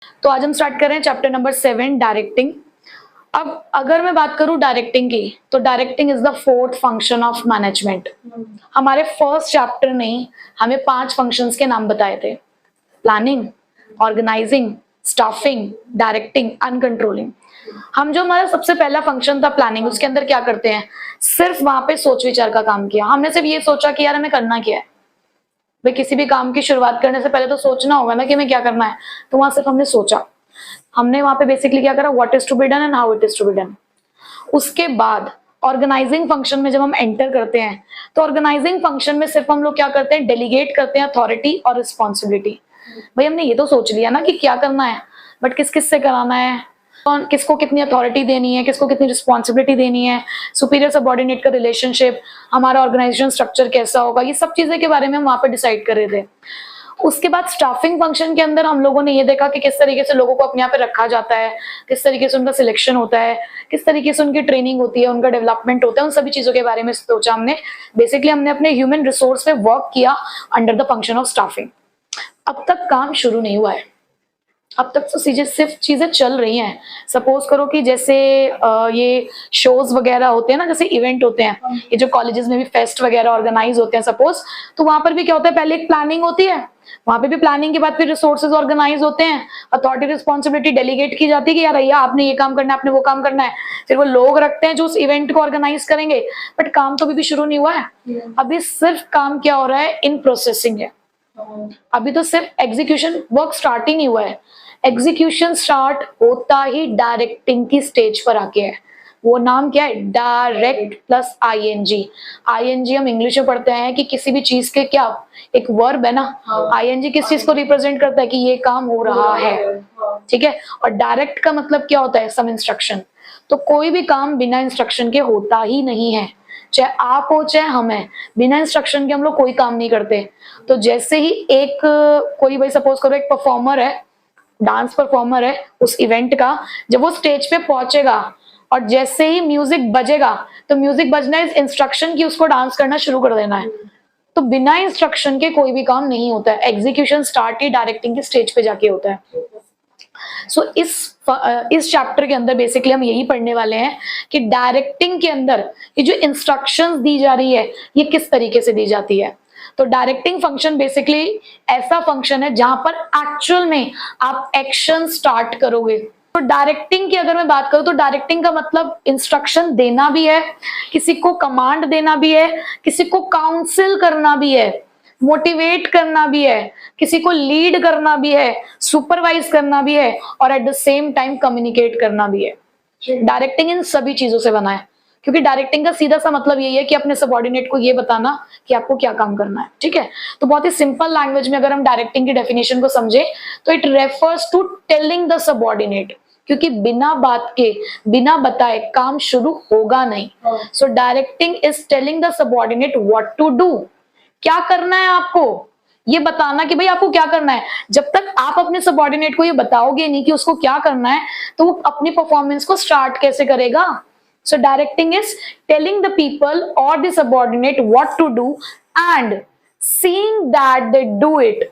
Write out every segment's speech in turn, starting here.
तो आज हम स्टार्ट कर रहे हैं चैप्टर नंबर 7 डायरेक्टिंग। अब अगर मैं बात करूं डायरेक्टिंग की, तो directing is the fourth function of management. हमारे फर्स्ट चैप्टर ने हमें 5 फंक्शंस के नाम बताए थे: प्लानिंग, ऑर्गेनाइजिंग, स्टाफिंग, डायरेक्टिंग, अनकंट्रोलिंग। हम जो हमारा सबसे पहला फंक्शन था प्लानिंग, उसके अंदर क्या करते हैं, सिर्फ वहां पे सोच विचार का काम किया। हमने सिर्फ ये सोचा कि यार हमें करना क्या है। भाई किसी भी काम की शुरुआत करने से पहले तो सोचना होगा ना कि हमें क्या करना है। तो वहां सिर्फ हमने सोचा, हमने वहां पे बेसिकली क्या करा, what is to be done and how it is to be done. उसके बाद ऑर्गेनाइजिंग फंक्शन में जब हम एंटर करते हैं, तो ऑर्गेनाइजिंग फंक्शन में सिर्फ हम लोग क्या करते हैं, डेलीगेट करते हैं अथॉरिटी और रिस्पॉन्सिबिलिटी। भाई हमने ये तो सोच लिया ना कि क्या करना है, बट किस किस से कराना है, कौन किसको कितनी अथॉरिटी देनी है, किसको कितनी रिस्पॉन्सिबिलिटी देनी है, सुपीरियर सबऑर्डिनेट का रिलेशनशिप, हमारा ऑर्गेनाइजेशन स्ट्रक्चर कैसा होगा, ये सब चीजें के बारे में हम वहां पे डिसाइड कर रहे थे। उसके बाद स्टाफिंग फंक्शन के अंदर हम लोगों ने ये देखा कि किस तरीके से लोगों को अपने यहाँ पे रखा जाता है, किस तरीके से उनका सिलेक्शन होता है, किस तरीके से उनकी ट्रेनिंग होती है, उनका डेवलपमेंट होता है, उन सभी चीजों के बारे में सोचा हमने। बेसिकली हमने अपने ह्यूमन रिसोर्स पे वर्क किया under the function of staffing. अब तक काम शुरू नहीं हुआ है, अब तक तो सिर्फ चीजें चल रही हैं। सपोज करो कि जैसे ये शोज वगैरह होते हैं ना, जैसे इवेंट होते हैं, ये जो कॉलेजेस में भी फेस्ट वगैरह ऑर्गेनाइज होते हैं सपोज, तो वहां पर भी क्या होता है, पहले एक प्लानिंग होती है, वहां पे भी प्लानिंग के बाद फिर रिसोर्सेज ऑर्गेनाइज होते हैं, अथॉरिटी रिस्पॉन्सिबिलिटी डेलीगेट की जाती है कि यार भैया आपने ये काम करना है, आपने वो काम करना है। फिर वो लोग रखते हैं जो उस इवेंट को ऑर्गेनाइज करेंगे, बट काम तो अभी भी शुरू नहीं हुआ है। अभी सिर्फ काम क्या हो रहा है, इन प्रोसेसिंग है। अभी तो सिर्फ एग्जीक्यूशन वर्क स्टार्ट ही नहीं हुआ है। एग्जीक्यूशन स्टार्ट होता ही डायरेक्टिंग की स्टेज पर आके है। वो नाम क्या है, डायरेक्ट प्लस आईएनजी। आईएनजी हम इंग्लिश में पढ़ते हैं कि किसी भी चीज के क्या, एक वर्ब है ना, आईएनजी किस चीज को रिप्रेजेंट करता है कि ये काम हो रहा है, ठीक है। और डायरेक्ट का मतलब क्या होता है, सम इंस्ट्रक्शन। तो कोई भी काम बिना इंस्ट्रक्शन के होता ही नहीं है, चाहे आप हो चाहे हम है, बिना इंस्ट्रक्शन के हम लोग कोई काम नहीं करते। तो जैसे ही एक कोई, भाई सपोज करो एक परफॉर्मर है, डांस परफॉर्मर है उस इवेंट का, जब वो स्टेज पे पहुंचेगा और जैसे ही म्यूजिक बजेगा, तो म्यूजिक बजना इज इंस्ट्रक्शन की उसको डांस करना शुरू कर देना है। तो बिना इंस्ट्रक्शन के कोई भी काम नहीं होता है। एग्जीक्यूशन स्टार्ट ही डायरेक्टिंग की स्टेज पे जाके होता है। सो इस चैप्टर के अंदर बेसिकली हम यही पढ़ने वाले हैं कि डायरेक्टिंग के अंदर ये जो इंस्ट्रक्शंस दी जा रही है, ये किस तरीके से दी जाती है। तो डायरेक्टिंग फंक्शन बेसिकली ऐसा फंक्शन है जहां पर एक्चुअल में आप एक्शन स्टार्ट करोगे। तो डायरेक्टिंग की अगर मैं बात करूं, तो डायरेक्टिंग का मतलब इंस्ट्रक्शन देना भी है, किसी को कमांड देना भी है, किसी को काउंसिल करना भी है, मोटिवेट करना भी है, किसी को लीड करना भी है, सुपरवाइज करना भी है, और at the same time communicate करना भी है। डायरेक्टिंग इन सभी चीजों से बना है, क्योंकि डायरेक्टिंग का सीधा सा मतलब यही है कि अपने सबऑर्डिनेट को ये बताना कि आपको क्या काम करना है, ठीक है। तो बहुत ही सिंपल लैंग्वेज में अगर हम डायरेक्टिंग की डेफिनेशन को समझे, तो it refers to telling the subordinate, क्योंकि बिना बात के, बिना बताए काम शुरू होगा नहीं। So directing is telling the subordinate what to do, क्या करना है आपको, ये बताना कि भाई आपको क्या करना है। जब तक आप अपने सबऑर्डिनेट को ये बताओगे नहीं कि उसको क्या करना है, तो वो अपनी परफॉर्मेंस को स्टार्ट कैसे करेगा। So directing is telling the people और the subordinate what to do and seeing that they do it.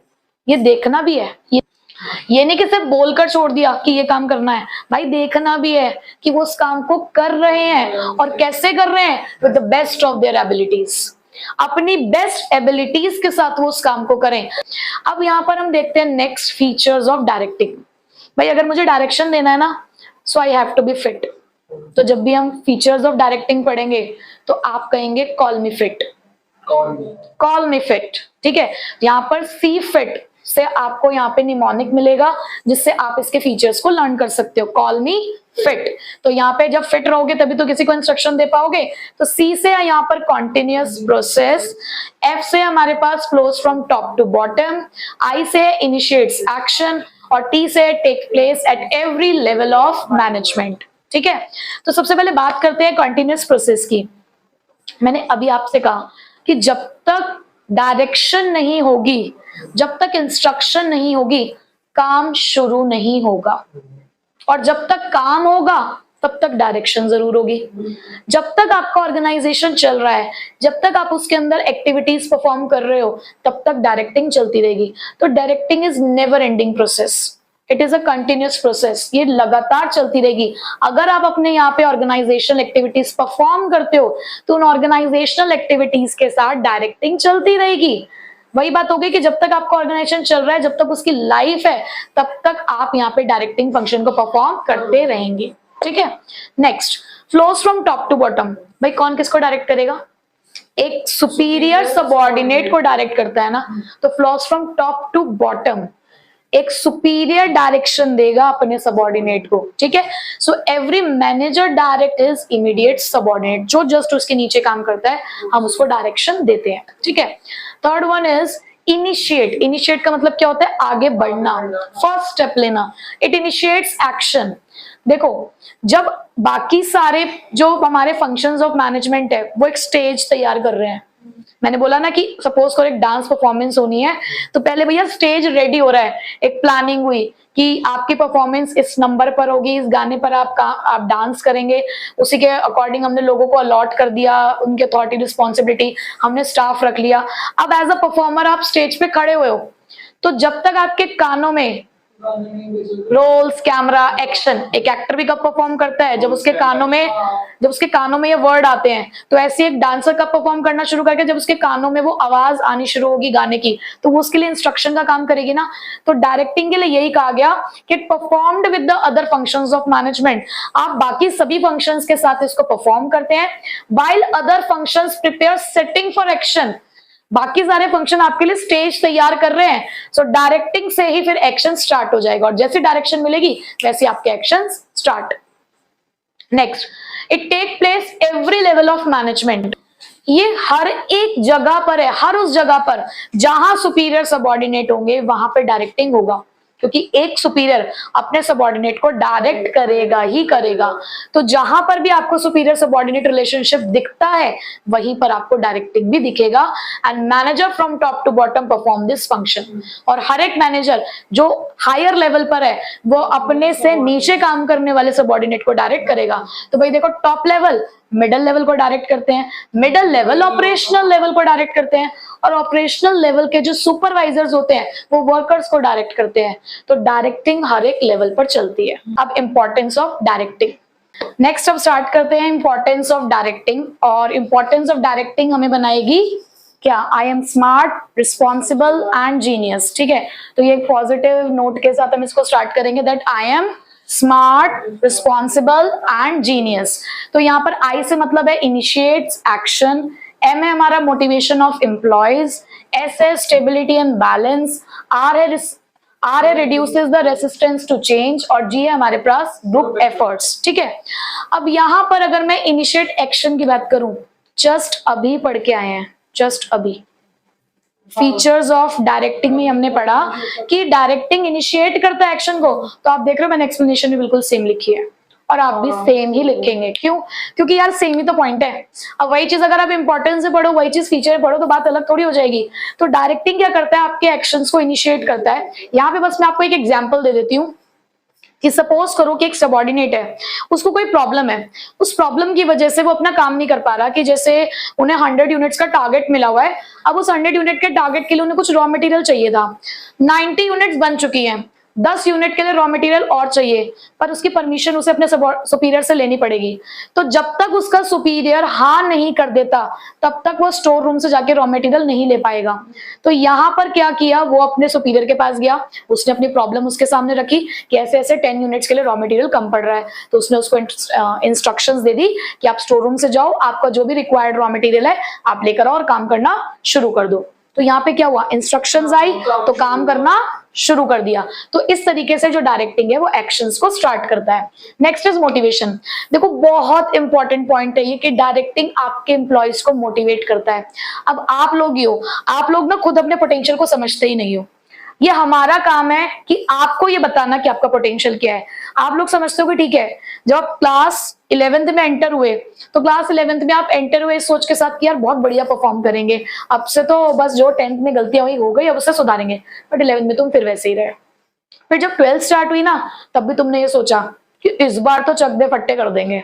ये देखना भी है, ये नहीं कि सिर्फ बोलकर छोड़ दिया कि ये काम करना है, भाई देखना भी है कि वो उस काम को कर रहे हैं, और कैसे कर रहे हैं, with the best of their abilities, अपनी बेस्ट एबिलिटीज के साथ वो उस काम को करें। अब यहां पर हम देखते हैं नेक्स्ट फीचर्स ऑफ डायरेक्टिंग। भाई अगर मुझे डायरेक्शन देना है ना, so I have to be fit. तो जब भी हम फीचर्स ऑफ डायरेक्टिंग पढ़ेंगे, तो आप कहेंगे कॉल मी फिट, कॉल मी फिट, ठीक है। यहाँ पर सी फिट से आपको यहाँ पे निमोनिक मिलेगा, जिससे आप इसके फीचर्स को लर्न कर सकते हो। कॉल मी फिट, तो यहाँ पे जब फिट रहोगे तभी तो किसी को इंस्ट्रक्शन दे पाओगे। तो सी से यहाँ पर कॉन्टिन्यूअस प्रोसेस, एफ से हमारे पास flows from top to bottom, I से इनिशिएट्स एक्शन, और टी से take place at every level of management, ठीक है। तो सबसे पहले बात करते हैं कॉन्टिन्यूअस प्रोसेस की। मैंने अभी आपसे कहा कि जब तक डायरेक्शन नहीं होगी, जब तक इंस्ट्रक्शन नहीं होगी, काम शुरू नहीं होगा। और जब तक काम होगा, तब तक डायरेक्शन जरूर होगी। जब तक आपका ऑर्गेनाइजेशन चल रहा है, जब तक आप उसके अंदर एक्टिविटीज परफॉर्म कर रहे हो, तब तक डायरेक्टिंग चलती रहेगी। तो directing is never ending process. It is a continuous process, ये लगातार चलती रहेगी। अगर आप अपने यहाँ पे ऑर्गेनाइजेशनल एक्टिविटीज परफॉर्म करते हो तो उन ऑर्गेनाइजेशनल एक्टिविटीज के साथ डायरेक्टिंग चलती रहेगी। वही बात होगी कि जब तक आपका ऑर्गेनाइजेशन चल रहा है, जब तक उसकी लाइफ है, तब तक आप यहाँ पे डायरेक्टिंग फंक्शन को परफॉर्म करते रहेंगे। ठीक है, next, flows from top to bottom. भाई कौन किसको डायरेक्ट करेगा? एक सुपीरियर सबऑर्डिनेट को डायरेक्ट करता है ना, तो flows from top to bottom एक सुपीरियर डायरेक्शन देगा अपने सबऑर्डिनेट को। ठीक है, so every manager direct is immediate subordinate, जो जस्ट उसके नीचे काम करता है हम उसको डायरेक्शन देते हैं। ठीक है, third one is initiate. Initiate का मतलब क्या होता है? आगे बढ़ना, फर्स्ट स्टेप लेना। It initiates action. देखो, जब बाकी सारे जो हमारे फंक्शंस ऑफ मैनेजमेंट है वो एक स्टेज तैयार कर रहे हैं, मैंने बोला ना कि सपोज करो एक डांस परफॉर्मेंस होनी है, तो पहले भैया स्टेज रेडी हो रहा है, एक प्लानिंग हुई कि आपकी परफॉर्मेंस इस नंबर पर होगी, इस गाने पर आप डांस करेंगे, उसी के अकॉर्डिंग हमने लोगों को अलॉट कर दिया, उनकी अथॉरिटी रिस्पॉन्सिबिलिटी, हमने स्टाफ रख लिया। अब एज अ परफॉर्मर आप स्टेज पे खड़े हुए हो, तो जब तक आपके कानों में रोल्स, कैमरा, एक्शन, एक एक्टर भी कब परफॉर्म करता है? जब उसके कानों में ये वर्ड आते हैं। तो ऐसे एक डांसर कब परफॉर्म करना शुरू करके? जब उसके कानों में वो आवाज आनी शुरू होगी गाने की, तो वो उसके लिए इंस्ट्रक्शन का काम करेगी ना। तो डायरेक्टिंग के लिए यही कहा गया कि performed with the other functions of management. आप बाकी सभी फंक्शंस के साथ इसको परफॉर्म करते हैं, while other functions prepare setting for action. बाकी सारे फंक्शन आपके लिए स्टेज तैयार कर रहे हैं। सो डायरेक्टिंग से ही फिर एक्शन स्टार्ट हो जाएगा, और जैसी डायरेक्शन मिलेगी वैसे आपके action start. Next, it take place every level of management. ये हर एक जगह पर है, हर उस जगह पर जहां सुपीरियर सबऑर्डिनेट होंगे वहां पे डायरेक्टिंग होगा, क्योंकि एक सुपीरियर अपने सबऑर्डिनेट को डायरेक्ट करेगा ही करेगा। तो जहां पर भी आपको सुपीरियर सबऑर्डिनेट रिलेशनशिप दिखता है वहीं पर आपको डायरेक्टिंग भी दिखेगा। And manager from top to bottom perform this function. और हर एक मैनेजर जो हायर लेवल पर है वो अपने से नीचे काम करने वाले सबऑर्डिनेट को डायरेक्ट करेगा। तो भाई देखो, टॉप लेवल मिडिल लेवल को डायरेक्ट करते हैं, मिडिल लेवल ऑपरेशनल लेवल को डायरेक्ट करते हैं, और ऑपरेशनल लेवल के जो सुपरवाइजर्स होते हैं वो वर्कर्स को डायरेक्ट करते हैं। तो डायरेक्टिंग हर एक लेवल पर चलती है। अब इंपॉर्टेंस ऑफ डायरेक्टिंग, नेक्स्ट अब स्टार्ट करते हैं इंपॉर्टेंस ऑफ डायरेक्टिंग। और इंपॉर्टेंस ऑफ डायरेक्टिंग हमें बनाएगी क्या? I am smart, responsible and genius. ठीक है, तो ये एक पॉजिटिव नोट के साथ हम इसको स्टार्ट करेंगे, that I am smart, responsible and genius. तो यहाँ पर आई से मतलब है इनिशिएट्स एक्शन, एम है हमारा मोटिवेशन ऑफ एम्प्लॉयज, एस है स्टेबिलिटी एंड बैलेंस, आर है reduces the resistance to change, और जी है हमारे पास ग्रुप एफर्ट्स। ठीक है, अब यहाँ पर अगर मैं इनिशिएट एक्शन की बात करूं, जस्ट अभी पढ़ के आए हैं, जस्ट अभी फीचर्स ऑफ डायरेक्टिंग में हमने पढ़ा कि डायरेक्टिंग इनिशिएट करता है एक्शन को। तो आप देख रहे हो मैंने एक्सप्लेनेशन में बिल्कुल सेम लिखी है, और आप भी सेम ही लिखेंगे। क्यों? क्योंकि यार सेम ही तो पॉइंट है। अब वही चीज अगर आप इंपॉर्टेंस से पढ़ो, वही चीज फीचर में पढ़ो, तो बात अलग थोड़ी हो जाएगी। तो डायरेक्टिंग क्या करता है? आपके एक्शंस को इनिशिएट करता है। यहाँ पे बस मैं आपको एक एग्जांपल दे देती हूँ कि सपोज करो कि एक सबऑर्डिनेट है, उसको कोई प्रॉब्लम है, उस प्रॉब्लम की वजह से वो अपना काम नहीं कर पा रहा, कि जैसे उन्हें 100 यूनिट्स का टारगेट मिला हुआ है। अब उस 100 यूनिट के टारगेट के लिए उन्हें कुछ रॉ मटेरियल चाहिए था, 90 यूनिट्स बन चुकी हैं, 10 यूनिट के लिए रॉ मटेरियल और चाहिए, पर उसकी परमिशन उसे अपने सुपीरियर से लेनी पड़ेगी। तो जब तक उसका सुपीरियर हाँ नहीं कर देता तब तक वो स्टोर रूम से जाके रॉ मटेरियल नहीं ले पाएगा। तो यहाँ पर क्या किया, वो अपने सुपीरियर के पास गया, उसने अपनी प्रॉब्लम उसके सामने रखी कि ऐसे ऐसे 10 यूनिट्स के लिए रॉ मटेरियल कम पड़ रहा है। तो उसने उसको इंस्ट्रक्शंस दे दी कि आप स्टोर रूम से जाओ, आपका जो भी रिक्वायर्ड रॉ मटेरियल है आप लेकर आओ और काम करना शुरू कर दो। तो यहाँ पे क्या हुआ, इंस्ट्रक्शंस आई तो काम करना शुरू कर दिया। तो इस तरीके से जो डायरेक्टिंग है वो एक्शंस को स्टार्ट करता है। Next is motivation. देखो बहुत इंपॉर्टेंट पॉइंट है ये कि डायरेक्टिंग आपके एम्प्लॉयज को मोटिवेट करता है। अब आप लोग ही हो, आप लोग ना खुद अपने पोटेंशियल को समझते ही नहीं हो। ये हमारा काम है कि आपको ये बताना कि आपका पोटेंशियल क्या है। आप लोग समझते हो कि ठीक है, जब आप क्लास 11th में एंटर हुए तो क्लास 11th में आप एंटर हुए सोच के साथ कि यार बहुत बढ़िया परफॉर्म करेंगे, अब से तो बस जो 10th में गलतियां हुई हो गई अब उससे सुधारेंगे, बट 11th में तुम फिर वैसे ही रहे। फिर जब 12th स्टार्ट हुई ना, तब भी तुमने ये सोचा कि इस बार तो चक दे फट्टे कर देंगे,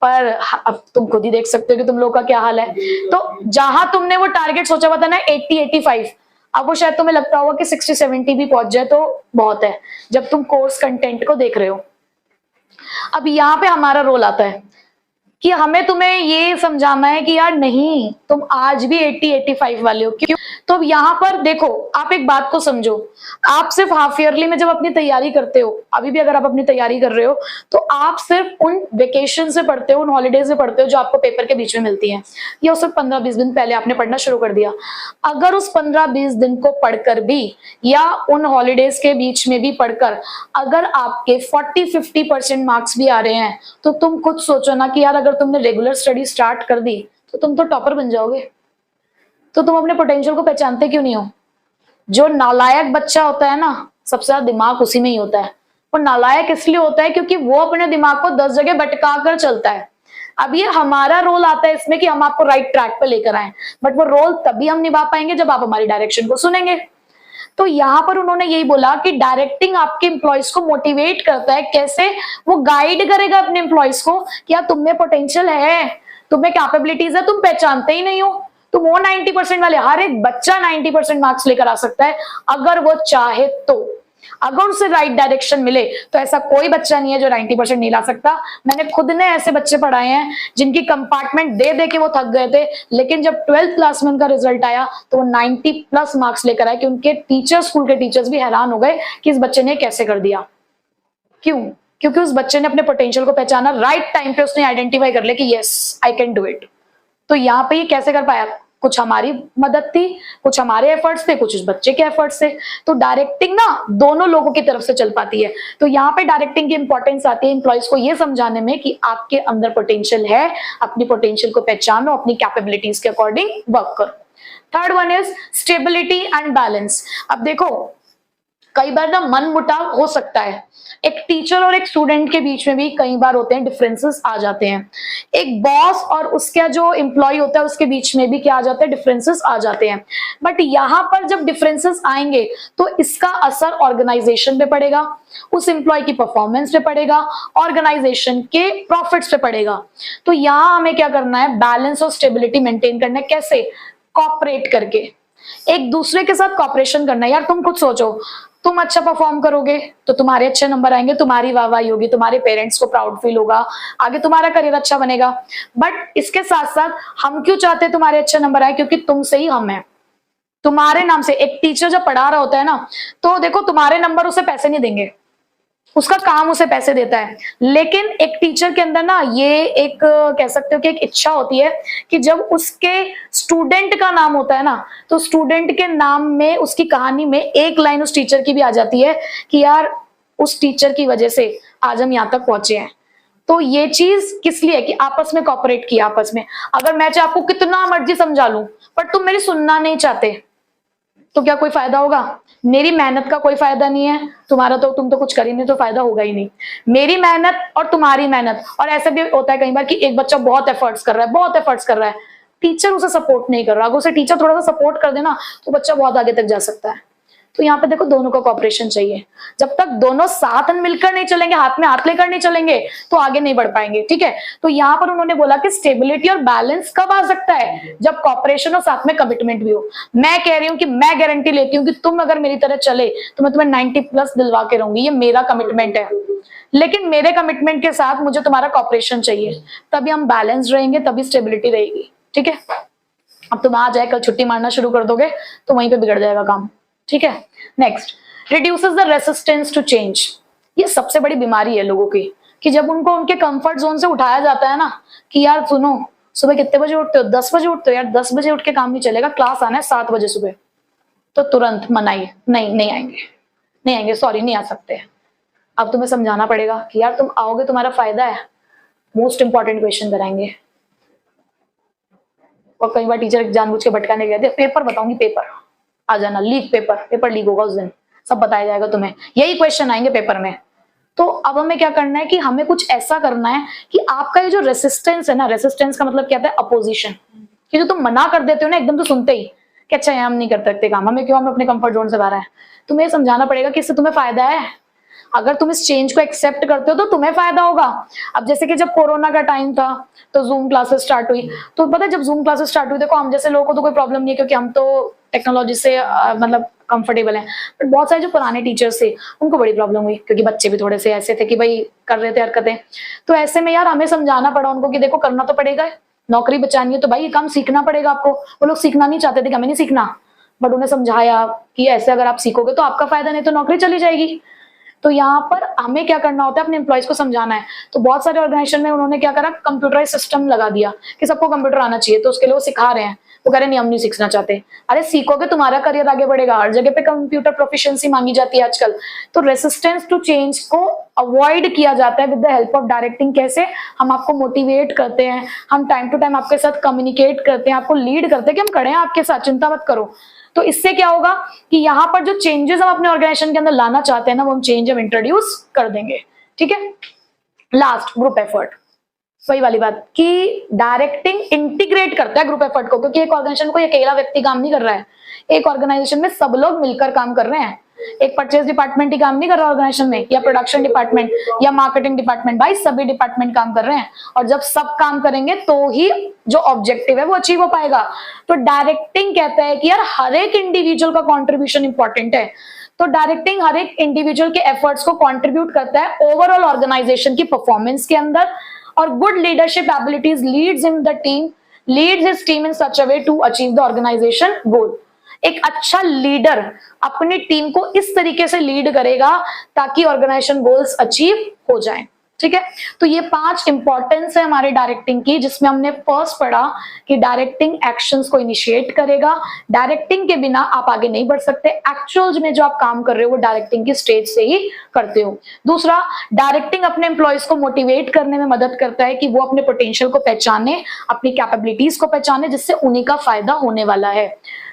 पर अब तुम खुद ही देख सकते हो कि तुम लोग का क्या हाल है। तो जहां तुमने वो टारगेट सोचा हुआ था ना 80-85, आपको शायद तुम्हें लगता होगा कि 60-70 भी पहुंच जाए तो बहुत है जब तुम कोर्स कंटेंट को देख रहे हो। अब यहाँ पे हमारा रोल आता है कि हमें तुम्हें ये समझाना है कि यार नहीं, तुम आज भी 80-85 वाले हो। क्यों? तो अब यहाँ पर देखो, आप एक बात को समझो, आप सिर्फ हाफ ईयरली में जब अपनी तैयारी करते हो, अभी भी अगर आप अपनी तैयारी कर रहे हो, तो आप सिर्फ उन वेकेशन से पढ़ते हो, उन हॉलीडेज से पढ़ते हो जो आपको पेपर के बीच में मिलती है, या उस 15-20 दिन पहले आपने पढ़ना शुरू कर दिया। अगर उस 15-20 दिन को पढ़कर भी या उन हॉलीडेज के बीच में भी पढ़कर अगर आपके 40-50% मार्क्स भी आ रहे हैं, तो तुम खुद सोचो ना कि यार अगर तुमने रेगुलर स्टडी स्टार्ट कर दी तो तुम तो टॉपर बन जाओगे। तो तुम अपने पोटेंशियल को पहचानते क्यों नहीं हो? जो नालायक बच्चा होता है ना, सबसे ज्यादा दिमाग उसी में ही होता है। वो नालायक इसलिए होता है क्योंकि वो अपने दिमाग को 10 जगह भटका कर चलता है। अब ये हमारा रोल आता है इसमें कि हम आपको राइट ट्रैक पे लेकर आए, बट वो रोल तभी हम निभा पाएंगे जब आप हमारी डायरेक्शन को सुनेंगे। तो यहाँ पर उन्होंने यही बोला कि डायरेक्टिंग आपके एम्प्लॉयज को मोटिवेट करता है। कैसे? वो गाइड करेगा अपने एम्प्लॉयज को कि यार तुम्हें पोटेंशियल है, तुम्हें कैपेबिलिटीज है, तुम पहचानते ही नहीं हो। तुम वो 90% वाले, हर एक बच्चा 90% मार्क्स लेकर आ सकता है अगर वो चाहे तो, अगर उसे राइट डायरेक्शन मिले। तो ऐसा कोई बच्चा नहीं है जो 90% नहीं ला सकता। मैंने खुद ने ऐसे बच्चे पढ़ाए हैं जिनकी कंपार्टमेंट दे दे के वो थक गए थे, लेकिन जब 12th क्लास में उनका रिजल्ट आया तो वो 90+ मार्क्स लेकर आए कि उनके टीचर्स, स्कूल के टीचर्स भी हैरान हो गए कि इस बच्चे ने कैसे कर दिया। क्यों? क्योंकि उस बच्चे ने अपने पोटेंशियल को पहचाना, राइट टाइम पे उसने आइडेंटिफाई कर लिया कि yes I can do it. तो यहाँ पे ये कैसे कर पाया? कुछ हमारी मदद थी, कुछ हमारे एफर्ट्स थे, कुछ उस बच्चे के एफर्ट्स थे। तो डायरेक्टिंग ना दोनों लोगों की तरफ से चल पाती है। तो यहाँ पे डायरेक्टिंग की इंपॉर्टेंस आती है एम्प्लॉयज को ये समझाने में कि आपके अंदर पोटेंशियल है, अपनी पोटेंशियल को पहचानो, अपनी कैपेबिलिटीज के अकॉर्डिंग वर्क करो। Third one is stability and balance. अब देखो, कई बार ना मन मुटाव हो सकता है, एक टीचर और एक स्टूडेंट के बीच में भी कई बार होते हैं, डिफरेंसेस आ जाते हैं। एक बॉस और उसका जो एम्प्लॉय होता है उसके बीच में भी क्या आ जाते हैं? डिफरेंसेस आ जाते हैं। बट यहाँ पर जब डिफरेंसेस आएंगे तो इसका असर ऑर्गेनाइजेशन पे पड़ेगा, उस एम्प्लॉय की परफॉर्मेंस पे पड़ेगा, ऑर्गेनाइजेशन के प्रॉफिट्स पे पड़ेगा। तो यहाँ हमें क्या करना है? बैलेंस और स्टेबिलिटी मेंटेन करना है। कैसे? कॉपरेट करके, एक दूसरे के साथ कॉपरेशन करना है। यार तुम खुद सोचो, तुम अच्छा परफॉर्म करोगे तो तुम्हारे अच्छे नंबर आएंगे, तुम्हारी वाहवाही होगी, तुम्हारे पेरेंट्स को प्राउड फील होगा, आगे तुम्हारा करियर अच्छा बनेगा। बट इसके साथ साथ हम क्यों चाहते हैं तुम्हारे अच्छे नंबर आए? क्योंकि तुमसे ही हम हैं, तुम्हारे नाम से। एक टीचर जब पढ़ा रहा होता है ना, तो देखो तुम्हारे नंबर उसे पैसे नहीं देंगे, उसका काम उसे पैसे देता है। लेकिन एक टीचर के अंदर ना ये एक कह सकते हो कि एक इच्छा होती है कि जब उसके स्टूडेंट का नाम होता है ना, तो स्टूडेंट के नाम में, उसकी कहानी में एक लाइन उस टीचर की भी आ जाती है कि यार उस टीचर की वजह से आज हम यहाँ तक पहुंचे हैं। तो ये चीज किस लिए? कि आपस में कॉपरेट किया। आपस में अगर मैं चाहे आपको कितना मर्जी समझा लूं पर तुम मेरी सुनना नहीं चाहते, तो क्या कोई फायदा होगा? मेरी मेहनत का कोई फायदा नहीं है, तुम्हारा तो तुम तो कुछ कर ही नहीं, तो फायदा होगा ही नहीं। मेरी मेहनत और तुम्हारी मेहनत। और ऐसा भी होता है कई बार कि एक बच्चा बहुत एफर्ट्स कर रहा है, बहुत एफर्ट्स कर रहा है, टीचर उसे सपोर्ट नहीं कर रहा। अगर उसे टीचर थोड़ा सा सपोर्ट कर देना तो बच्चा बहुत आगे तक जा सकता है। तो यहाँ पे देखो, दोनों का कॉपरेशन चाहिए। जब तक दोनों साथ मिलकर नहीं चलेंगे, हाथ में हाथ लेकर नहीं चलेंगे, तो आगे नहीं बढ़ पाएंगे। ठीक है? तो यहाँ पर उन्होंने बोला कि स्टेबिलिटी और बैलेंस कब आ सकता है? जब कॉपरेशन और साथ में कमिटमेंट भी हो। मैं कह रही हूँ कि मैं गारंटी लेती हूँ कि तुम अगर मेरी तरह चले तो मैं तुम्हें 90+ दिलवा के रहूंगी, ये मेरा कमिटमेंट है। लेकिन मेरे कमिटमेंट के साथ मुझे तुम्हारा कॉपरेशन चाहिए, तभी हम बैलेंस रहेंगे, तभी स्टेबिलिटी रहेगी। ठीक है? अब तुम आ जाए कल छुट्टी मारना शुरू कर दोगे तो वहीं पे बिगड़ जाएगा काम। ठीक है? Next, reduces the resistance to change. ये सबसे बड़ी बीमारी है लोगों की, कि जब उनको उनके कंफर्ट जोन से उठाया जाता है ना, कि यार सुनो, सुबह कितने बजे उठते हो? 10 बजे उठते हो? यार 10 बजे उठ के काम नहीं चलेगा, क्लास आना है 7 बजे सुबह। तो तुरंत मनाई, नहीं आएंगे, नहीं आएंगे, सॉरी नहीं आ सकते। अब तुम्हें समझाना पड़ेगा कि यार तुम आओगे, तुम्हारा फायदा है, मोस्ट इंपॉर्टेंट क्वेश्चन कराएंगे। और कई बार टीचर जानबूझ के भटकाने गए थे, पेपर बताऊंगी, पेपर आ जाना, लीक पेपर लीक होगा उस दिन, सब बताया जाएगा तुम्हें, यही क्वेश्चन आएंगे पेपर में। तो अब हमें क्या करना है कि हमें कुछ ऐसा करना है कि आपका ये जो रेसिस्टेंस है ना, रेसिस्टेंस का मतलब क्या है? अपोजिशन। कि जो तुम मना कर देते हो ना एकदम, तो सुनते ही कि अच्छा हम नहीं कर सकते काम, हमें क्यों, हम अपने कंफर्ट जोन से बाहर है। तुम्हें समझाना पड़ेगा कि इससे तुम्हें फायदा है। अगर तुम इस चेंज को एक्सेप्ट करते हो तो तुम्हें फायदा होगा। अब जैसे कि जब कोरोना का टाइम था तो जूम क्लासेस स्टार्ट हुई, तो पता है जब जूम क्लासेस स्टार्ट हुई, देखो हम जैसे लोगों को तो कोई प्रॉब्लम नहीं है क्योंकि हम तो टेक्नोलॉजी से मतलब कंफर्टेबल हैं, बट बहुत सारे जो पुराने टीचर्स थे उनको बड़ी प्रॉब्लम हुई क्योंकि बच्चे भी थोड़े से ऐसे थे कि भाई कर रहे थे हरकतें। तो ऐसे में यार हमें समझाना पड़ा उनको कि देखो करना तो पड़ेगा, नौकरी बचानी है तो भाई ये काम सीखना पड़ेगा आपको। वो लोग सीखना नहीं चाहते थे कि हमें नहीं सीखना, बट उन्हें समझाया कि ऐसे अगर आप सीखोगे तो आपका फायदा, नहीं तो नौकरी चली जाएगी। तो यहाँ पर हमें क्या करना होता है, अपने एम्प्लॉयज को समझाना है। तो बहुत सारे ऑर्गेनाइजेशन में उन्होंने क्या करा, कंप्यूटराइज सिस्टम लगा दिया कि सबको कंप्यूटर आना चाहिए, तो उसके लिए वो सिखा रहे हैं। वो कह रहे नहीं हम नहीं सीखना चाहते। अरे सीखोगे तुम्हारा करियर आगे बढ़ेगा, हर जगह पे कंप्यूटर प्रोफिशिएंसी मांगी जाती है आजकल। तो रेसिस्टेंस टू चेंज को अवॉइड किया जाता है with the help of directing. कैसे? हम आपको मोटिवेट करते हैं, हम टाइम टू टाइम आपके साथ कम्युनिकेट करते हैं, आपको लीड करते हैं कि हम खड़े हैं आपके साथ, चिंता मत करो। तो इससे क्या होगा कि यहाँ पर जो चेंजेस हम अपने ऑर्गेनाइजेशन के अंदर लाना चाहते हैं ना, वो हम चेंज हम इंट्रोड्यूस कर देंगे। ठीक है। Last, group effort. वही वाली बात कि डायरेक्टिंग इंटीग्रेट करता है ग्रुप एफर्ट को, क्योंकि एक ऑर्गेनाइजेशन को अकेला व्यक्ति काम नहीं कर रहा है, एक ऑर्गेनाइजेशन में सब लोग मिलकर काम कर रहे हैं। एक परचेज डिपार्टमेंट ही काम नहीं कर रहा ऑर्गेनाइजेशन में, या प्रोडक्शन डिपार्टमेंट या मार्केटिंग डिपार्टमेंट, भाई सभी डिपार्टमेंट काम कर रहे हैं। और जब सब काम करेंगे तो ही जो ऑब्जेक्टिव है वो अचीव हो पाएगा। तो डायरेक्टिंग कहता है कि यार हर एक इंडिविजुअल का कॉन्ट्रीब्यूशन इंपॉर्टेंट है। तो डायरेक्टिंग हर एक इंडिविजुअल के एफर्ट्स को कंट्रीब्यूट करता है ओवरऑल ऑर्गेनाइजेशन की परफॉर्मेंस के अंदर। और good leadership abilities leads in the team, leads his team in such a way to achieve the organisation goal. एक अच्छा लीडर अपनी टीम को इस तरीके से लीड करेगा ताकि ऑर्गेनाइजेशन गोल्स अचीव हो जाएं। ठीक है। तो ये 5 इंपॉर्टेंस है हमारे डायरेक्टिंग की, जिसमें हमने फर्स्ट पढ़ा कि डायरेक्टिंग एक्शंस को इनिशिएट करेगा। डायरेक्टिंग के बिना आप आगे नहीं बढ़ सकते। एक्चुअल में जो आप काम कर रहे हो वो डायरेक्टिंग की स्टेज से ही करते हो। दूसरा, डायरेक्टिंग अपने एम्प्लॉयज को मोटिवेट करने में मदद करता है कि वो अपने पोटेंशियल को पहचाने, अपनी कैपेबिलिटीज को पहचाने, जिससे उन्हीं का फायदा होने वाला है।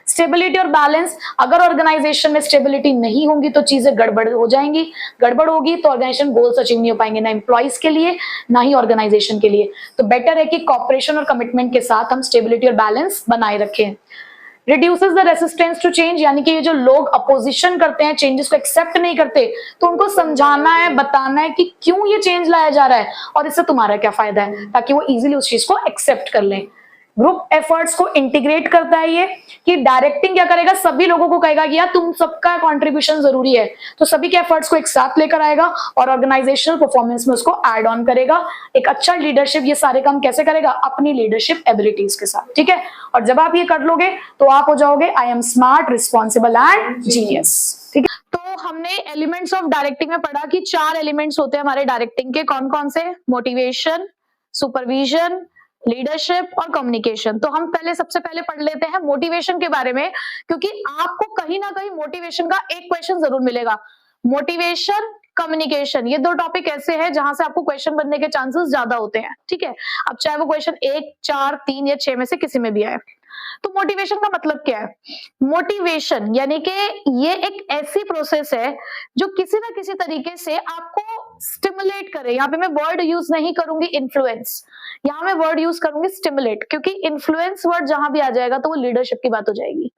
स्टेबिलिटी और बैलेंस, अगर ऑर्गेनाइजेशन में स्टेबिलिटी नहीं होगी तो चीजें गड़बड़ हो जाएंगी। गड़बड़ होगी तो ऑर्गेनाइजेशन गोल्स अचीव नहीं हो पाएंगे, ना एम्प्लॉइज के लिए ना ही ऑर्गेनाइजेशन के लिए। तो बेटर है कि कॉपरेशन और कमिटमेंट के साथ हम स्टेबिलिटी और बैलेंस बनाए रखें। Reduces the resistance to change, यानी कि ये जो लोग अपोजिशन करते हैं, चेंजेस को एक्सेप्ट नहीं करते, तो उनको समझाना है, बताना है कि क्यों ये चेंज लाया जा रहा है और इससे तुम्हारा क्या फायदा है, ताकि वो इजीली उस चीज को एक्सेप्ट कर लें। ग्रुप एफर्ट्स को इंटीग्रेट करता है ये, कि डायरेक्टिंग क्या करेगा, सभी लोगों को कहेगा कि यार तुम सबका कंट्रीब्यूशन जरूरी है, तो सभी के एफर्ट्स को एक साथ लेकर आएगा और ऑर्गेनाइजेशनल परफॉर्मेंस में उसको ऐड ऑन करेगा। एक अच्छा लीडरशिप ये सारे काम कैसे करेगा, अपनी लीडरशिप एबिलिटीज के साथ। ठीक है। और जब आप ये कर लोगे तो आप हो जाओगे I am smart, responsible and genius. ठीक है। तो हमने एलिमेंट्स ऑफ डायरेक्टिंग में पढ़ा कि 4 एलिमेंट्स होते हैं हमारे डायरेक्टिंग के। कौन कौन से? मोटिवेशन, सुपरविजन, लीडरशिप और कम्युनिकेशन। तो हम सबसे पहले पढ़ लेते हैं मोटिवेशन के बारे में, क्योंकि आपको कहीं ना कहीं मोटिवेशन का एक क्वेश्चन जरूर मिलेगा। मोटिवेशन, कम्युनिकेशन, ये 2 टॉपिक ऐसे हैं जहां से आपको क्वेश्चन बनने के चांसेस ज्यादा होते हैं। ठीक है। अब चाहे वो क्वेश्चन 1, 4, 3 या 6 में से किसी में भी आए। तो मोटिवेशन का मतलब क्या है? मोटिवेशन यानी कि ये एक ऐसी प्रोसेस है जो किसी ना किसी तरीके से आपको स्टिमुलेट करे। यहाँ पे मैं वर्ड यूज नहीं करूंगी इन्फ्लुएंस, यहाँ मैं वर्ड यूज करूंगी स्टिमुलेट, क्योंकि इन्फ्लुएंस वर्ड जहां भी आ जाएगा तो वो लीडरशिप की बात हो जाएगी।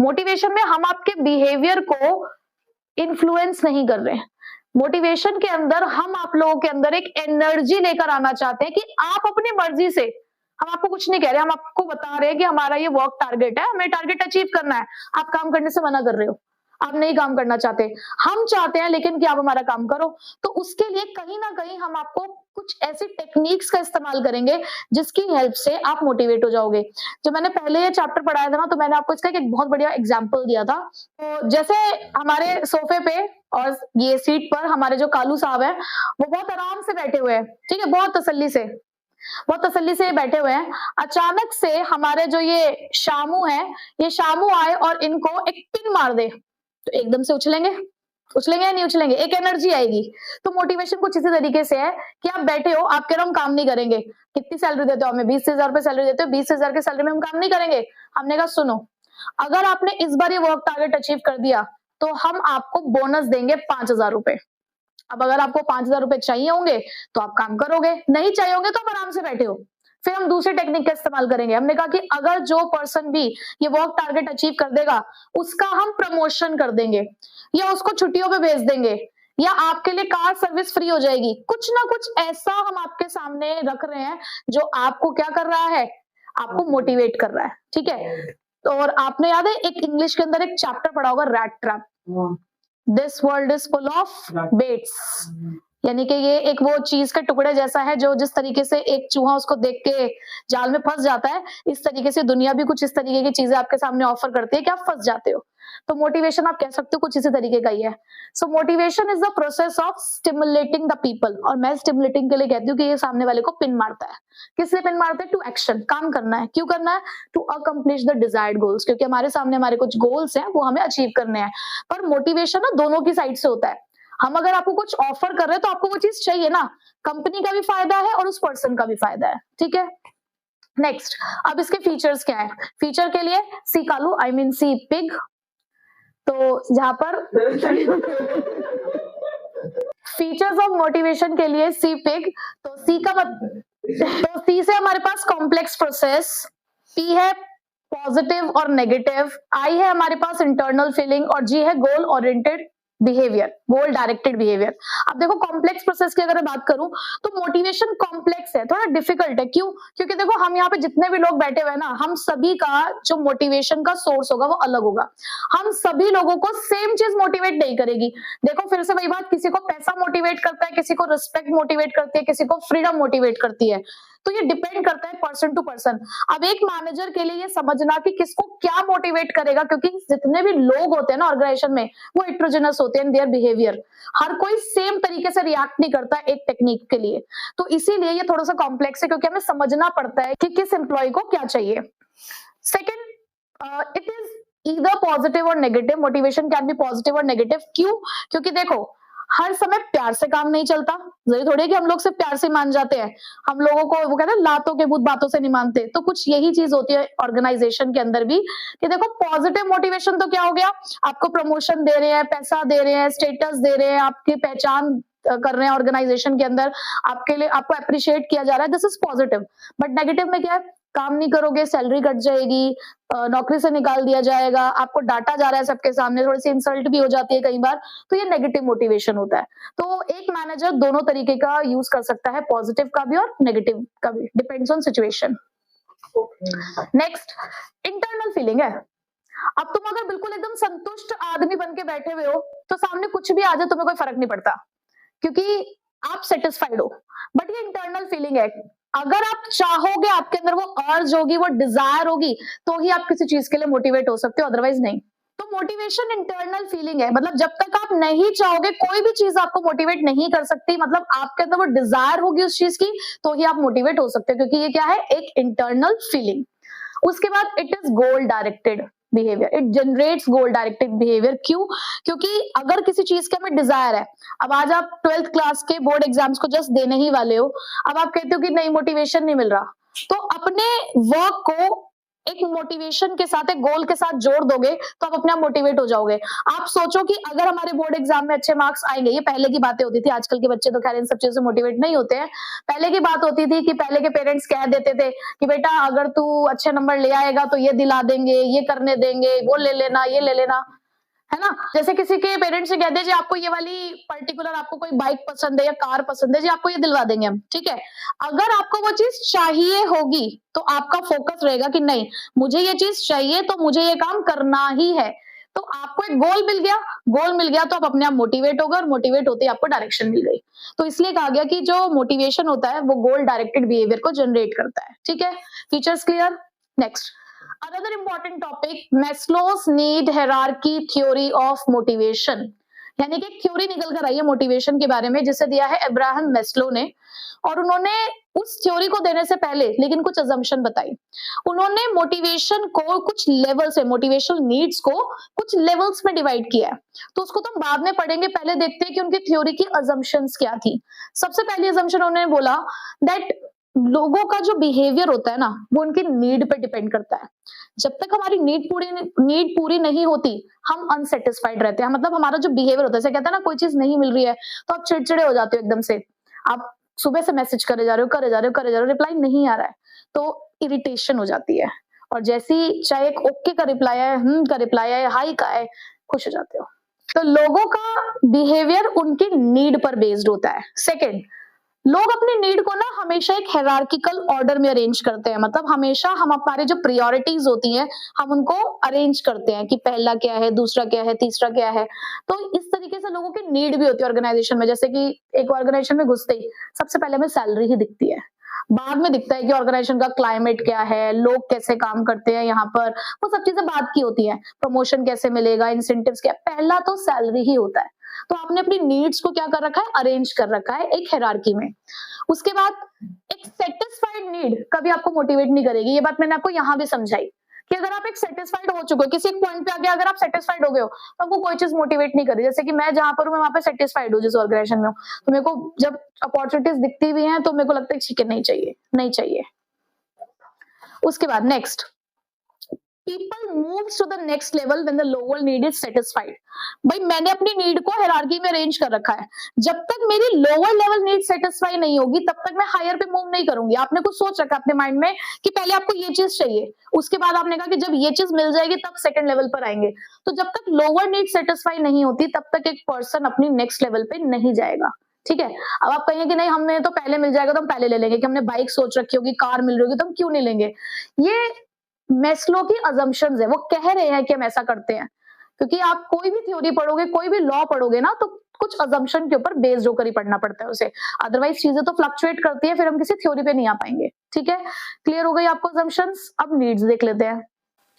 मोटिवेशन में हम आपके बिहेवियर को इन्फ्लुएंस नहीं कर रहे हैं। मोटिवेशन के अंदर हम आप लोगों के अंदर एक एनर्जी लेकर आना चाहते हैं कि आप अपनी मर्जी से, हम आपको कुछ नहीं कह रहे, हम आपको बता रहे हैं कि हमारा ये वर्क टारगेट है, हमें टारगेट अचीव करना है। आप काम करने से मना कर रहे हो, आप नहीं काम करना चाहते, हम चाहते हैं लेकिन कि आप हमारा काम करो। तो उसके लिए कहीं ना कहीं हम आपको कुछ ऐसी टेक्निक्स का इस्तेमाल करेंगे जिसकी हेल्प से आप मोटिवेट हो जाओगे। जब मैंने पहले ये चैप्टर पढ़ाया था ना, तो मैंने आपको इसका एक बहुत बढ़िया एग्जांपल दिया था। तो जैसे हमारे सोफे पे और ये सीट पर हमारे जो कालू साहब है वो बहुत आराम से बैठे हुए हैं। ठीक है, बहुत तसल्ली से बैठे हुए हैं। अचानक से हमारे जो ये शामू है, ये शामू आए और इनको एक पिन मार दे, तो एकदम से उछलेंगे या नहीं उछलेंगे? एक एनर्जी आएगी। तो मोटिवेशन कुछ इसी तरीके से है कि आप बैठे हो, आप कह रहे हो हम काम नहीं करेंगे। कितनी सैलरी देते हो हमें? 20,000 रुपए सैलरी देते हो, 20,000 की सैलरी में हम काम नहीं करेंगे। हमने कहा सुनो, अगर आपने इस बार ये वर्क टारगेट अचीव कर दिया तो हम आपको बोनस देंगे 5,000 रुपए। अब अगर आपको 5,000 रुपए चाहिए होंगे तो आप काम करोगे, नहीं चाहिए होंगे तो आप आराम से बैठे हो। फिर हम दूसरे टेक्निक का इस्तेमाल करेंगे। हमने कहा कि अगर जो पर्सन भी ये वर्क टारगेट अचीव कर देगा उसका हम प्रमोशन कर देंगे या उसको छुट्टियों पे भेज देंगे या आपके लिए कार सर्विस फ्री हो जाएगी। कुछ ना कुछ ऐसा हम आपके सामने रख रहे हैं जो आपको क्या कर रहा है, आपको मोटिवेट कर रहा है, ठीक है। तो और आपने याद है एक इंग्लिश के अंदर एक चैप्टर पढ़ा होगा, rat trap, this world is full of baits, यानी कि ये एक वो चीज के टुकड़े जैसा है जो जिस तरीके से एक चूहा उसको देख के जाल में फंस जाता है, इस तरीके से दुनिया भी कुछ इस तरीके की चीजें आपके सामने ऑफर करती है कि आप फंस जाते हो। तो मोटिवेशन आप कह सकते हो कुछ इसी तरीके का ही है। सो motivation is the process of stimulating the people, और मैं स्टिमुलेटिंग के लिए कहती हूँ कि ये सामने वाले को पिन मारता है। किस लिए पिन मारता है? टू एक्शन, काम करना है। क्यों करना है? To accomplish the desired goals, क्योंकि हमारे सामने हमारे कुछ गोल्स हैं वो हमें अचीव करने हैं। पर मोटिवेशन ना दोनों की साइड से होता है। हम अगर आपको कुछ ऑफर कर रहे हैं तो आपको वो चीज चाहिए ना, कंपनी का भी फायदा है और उस पर्सन का भी फायदा है, ठीक है। नेक्स्ट, अब इसके फीचर्स क्या है? फीचर के लिए सी कालू, आई मीन सी पिग। तो जहां पर फीचर्स ऑफ मोटिवेशन के लिए सी पिग, तो सी का तो सी से हमारे पास कॉम्प्लेक्स प्रोसेस, पी है पॉजिटिव और नेगेटिव, आई है हमारे पास इंटरनल फीलिंग, और जी है गोल ओरिएंटेड बिहेवियर, गोल डायरेक्टेड बिहेवियर। अब देखो कॉम्प्लेक्स प्रोसेस की अगर मैं बात करूं तो मोटिवेशन कॉम्प्लेक्स है, थोड़ा डिफिकल्ट है। क्यों? क्योंकि देखो हम यहाँ पे जितने भी लोग बैठे हुए हैं ना, हम सभी का जो मोटिवेशन का सोर्स होगा वो अलग होगा। हम सभी लोगों को सेम चीज मोटिवेट नहीं करेगी। देखो फिर से वही बात, किसी को पैसा मोटिवेट करता है, किसी को रिस्पेक्ट मोटिवेट करती है, किसी को फ्रीडम मोटिवेट करती है। तो ये डिपेंड करता है पर्सन टू पर्सन। अब एक मैनेजर के लिए ये समझना कि किसको क्या मोटिवेट करेगा, क्योंकि जितने भी लोग होते हैं ना ऑर्गेनाइजेशन में वो हेटेरोजेनस होते हैं इन देयर बिहेवियर, हर कोई सेम तरीके से रिएक्ट नहीं करता एक टेक्निक के लिए। तो इसीलिए ये थोड़ा सा कॉम्प्लेक्स है, क्योंकि हमें समझना पड़ता है कि किस एम्प्लॉय को क्या चाहिए। Second, it is either positive और negative, motivation can be positive और नेगेटिव। क्यों? क्योंकि देखो हर समय प्यार से काम नहीं चलता, जरूरी थोड़ी है कि हम लोग सिर्फ प्यार से मान जाते हैं। हम लोगों को वो कहते हैं लातों के भूत बातों से नहीं मानते, तो कुछ यही चीज होती है ऑर्गेनाइजेशन के अंदर भी कि देखो पॉजिटिव मोटिवेशन तो क्या हो गया, आपको प्रमोशन दे रहे हैं, पैसा दे रहे हैं, स्टेटस दे रहे हैं, आपकी पहचान कर रहे हैं ऑर्गेनाइजेशन के अंदर, आपके लिए आपको अप्रिशिएट किया जा रहा है, this is positive. But negative में क्या है? काम नहीं करोगे सैलरी कट जाएगी, नौकरी से निकाल दिया जाएगा, आपको डांटा जा रहा है सबके सामने, थोड़ी सी इंसल्ट भी हो जाती है कई बार, तो ये नेगेटिव मोटिवेशन होता है। तो एक मैनेजर दोनों तरीके का यूज कर सकता है, पॉजिटिव का भी और नेगेटिव का भी, depends on situation. Next, internal feeling है। अब तुम अगर बिल्कुल एकदम संतुष्ट आदमी बन के बैठे हुए हो तो सामने कुछ भी आ जाए तुम्हें कोई फर्क नहीं पड़ता, क्योंकि आप सेटिस्फाइड हो। बट ये इंटरनल फीलिंग है, अगर आप चाहोगे, आपके अंदर वो अर्ज होगी, वो डिजायर होगी, तो ही आप किसी चीज के लिए मोटिवेट हो सकते हो, अदरवाइज नहीं। तो मोटिवेशन इंटरनल फीलिंग है, मतलब जब तक आप नहीं चाहोगे कोई भी चीज आपको मोटिवेट नहीं कर सकती, मतलब आपके अंदर वो डिजायर होगी उस चीज की, तो ही आप मोटिवेट हो सकते हो, क्योंकि ये क्या है? एक इंटरनल फीलिंग। उसके बाद it is goal directed behaviour, it generates goal directed behaviour. क्यों? क्योंकि अगर किसी चीज का हमें डिजायर है, अब आज आप 12th क्लास के बोर्ड एग्जाम्स को जस्ट देने ही वाले हो, अब आप कहते हो कि नहीं मोटिवेशन नहीं मिल रहा, तो अपने वर्क को एक मोटिवेशन के साथ, एक गोल के साथ जोड़ दोगे तो आप अपने आप मोटिवेट हो जाओगे। आप सोचो कि अगर हमारे बोर्ड एग्जाम में अच्छे मार्क्स आएंगे, ये पहले की बातें होती थी, आजकल के बच्चे तो खैर इन सब चीजों से मोटिवेट नहीं होते हैं। पहले की बात होती थी कि पहले के पेरेंट्स कह देते थे कि बेटा अगर तू अच्छे नंबर ले आएगा तो ये दिला देंगे, ये करने देंगे, वो ले लेना, ये ले लेना, है ना। जैसे किसी के पेरेंट्स से कह दे जी आपको ये वाली पर्टिकुलर, आपको कोई बाइक पसंद है या कार पसंद है, जी आपको ये दिलवा देंगे हम, ठीक है। अगर आपको वो चीज चाहिए होगी तो आपका फोकस रहेगा कि नहीं मुझे ये चीज चाहिए, तो मुझे ये काम करना ही है। तो आपको एक गोल मिल गया, गोल मिल गया तो आप अपने आप मोटिवेट हो गए, और मोटिवेट होते ही आपको डायरेक्शन मिल गई। तो इसलिए कहा गया कि जो मोटिवेशन होता है वो गोल डायरेक्टेड बिहेवियर को जनरेट करता है, ठीक है। Features clear. Next, another important topic, Maslow's need hierarchy theory of motivation, यानी कि थ्योरी निकल कर आई है मोटिवेशन के बारे में, जिसे दिया है अब्राहम मैस्लो ने। और उन्होंने उस थ्योरी को देने से पहले लेकिन कुछ अजम्पशन बताई। उन्होंने मोटिवेशन को कुछ लेवल से, मोटिवेशनल नीड्स को कुछ लेवल्स में डिवाइड किया है, तो उसको तो हम बाद में पढ़ेंगे, पहले देखते हैं कि उनकी थ्योरी की अजम्पशंस क्या थी। सबसे पहली अजम्पशन उन्होंने बोला दैट लोगों का जो बिहेवियर होता है ना वो उनकी नीड पे डिपेंड करता है। जब तक हमारी नीड पूरी नहीं होती हम अनसेटिस्फाइड रहते हैं, मतलब हमारा जो बिहेवियर होता है, जैसे कहते हैं ना कोई चीज नहीं मिल रही है तो आप चिड़चिड़े हो जाते हो एकदम से, आप सुबह से मैसेज करे जा रहे हो, रिप्लाई नहीं आ रहा है तो इरिटेशन हो जाती है, और जैसी चाहे एक ओके का रिप्लाई है, का रिप्लाई है, हाई का है, खुश हो जाते हो। तो लोगों का बिहेवियर उनकी नीड पर बेस्ड होता है। सेकंड, लोग अपनी नीड को ना हमेशा एक हायरार्किकल ऑर्डर में अरेंज करते हैं, मतलब हमेशा हम हमारे जो प्रायोरिटीज होती हैं हम उनको अरेंज करते हैं कि पहला क्या है, दूसरा क्या है, तीसरा क्या है। तो इस तरीके से लोगों की नीड भी होती है ऑर्गेनाइजेशन में। जैसे कि एक ऑर्गेनाइजेशन में घुसते ही सबसे पहले हमें सैलरी ही दिखती है, बाद में दिखता है कि ऑर्गेनाइजेशन का क्लाइमेट क्या है, लोग कैसे काम करते हैं यहाँ पर, वो सब चीजें बात की होती है। प्रमोशन कैसे मिलेगा, इंसेंटिव्स क्या, पहला तो सैलरी ही होता है। तो आपने अपनी नीड्स को क्या कर रखा है, अरेंज कर रखा है एक हायरार्की में। उसके बाद एक सेटिस्फाइड नीड कभी आपको मोटिवेट नहीं करेगी। ये बात मैंने आपको यहाँ भी समझाई कि अगर आप एक सेटिस्फाइड हो चुके हो, किसी एक पॉइंट पे आगे अगर आप सेटिस्फाइड हो गए हो तो आपको कोई चीज मोटिवेट नहीं करेगी। जैसे कि मैं जहां पर हूँ मैं वहां पे सेटिस्फाइड हूँ जिस ऑर्गेनाइजेशन में हूँ, तो मेरे को जब अपॉर्चुनिटीज दिखती भी हैं तो मेरे को लगता है ठीक है, नहीं चाहिए, नहीं चाहिए। उसके बाद next, people moves to the next level when the lower need is satisfied। भाई मैंने अपनी नीड को हायरार्की में अरेंज कर रखा है, जब तक मेरी लोअर लेवल नीड सेटिस्फाई नहीं होगी तब तक मैं हायर पे मूव नहीं करूंगी। आपने कुछ सोच रखा अपने माइंड में कि पहले आपको ये चीज चाहिए, उसके बाद आपने कहा कि जब ये चीज मिल जाएगी तब सेकंड लेवल पर आएंगे। तो जब तक लोअर नीड सेटिस्फाई नहीं होती तब तक एक पर्सन अपनी नेक्स्ट लेवल पे नहीं जाएगा। ठीक है, अब आप कहेंगे कि नहीं हमें तो पहले मिल जाएगा तो हम पहले ले लेंगे, कि हमने बाइक सोच रखी होगी, कार मिल रही होगी तो हम क्यों नहीं लेंगे। ये मेस्लो की अजम्पशंस है, वो कह रहे हैं कि हम ऐसा करते हैं। क्योंकि आप कोई भी थ्योरी पढ़ोगे, कोई भी लॉ पढ़ोगे ना, तो कुछ अजम्पशन के ऊपर बेस्ड होकर ही पढ़ना पड़ता है उसे, अदरवाइज चीजें तो फ्लक्चुएट करती है, फिर हम किसी थ्योरी पे नहीं आ पाएंगे। ठीक है, क्लियर हो गई आपको अजम्पशंस। अब नीड्स देख लेते हैं।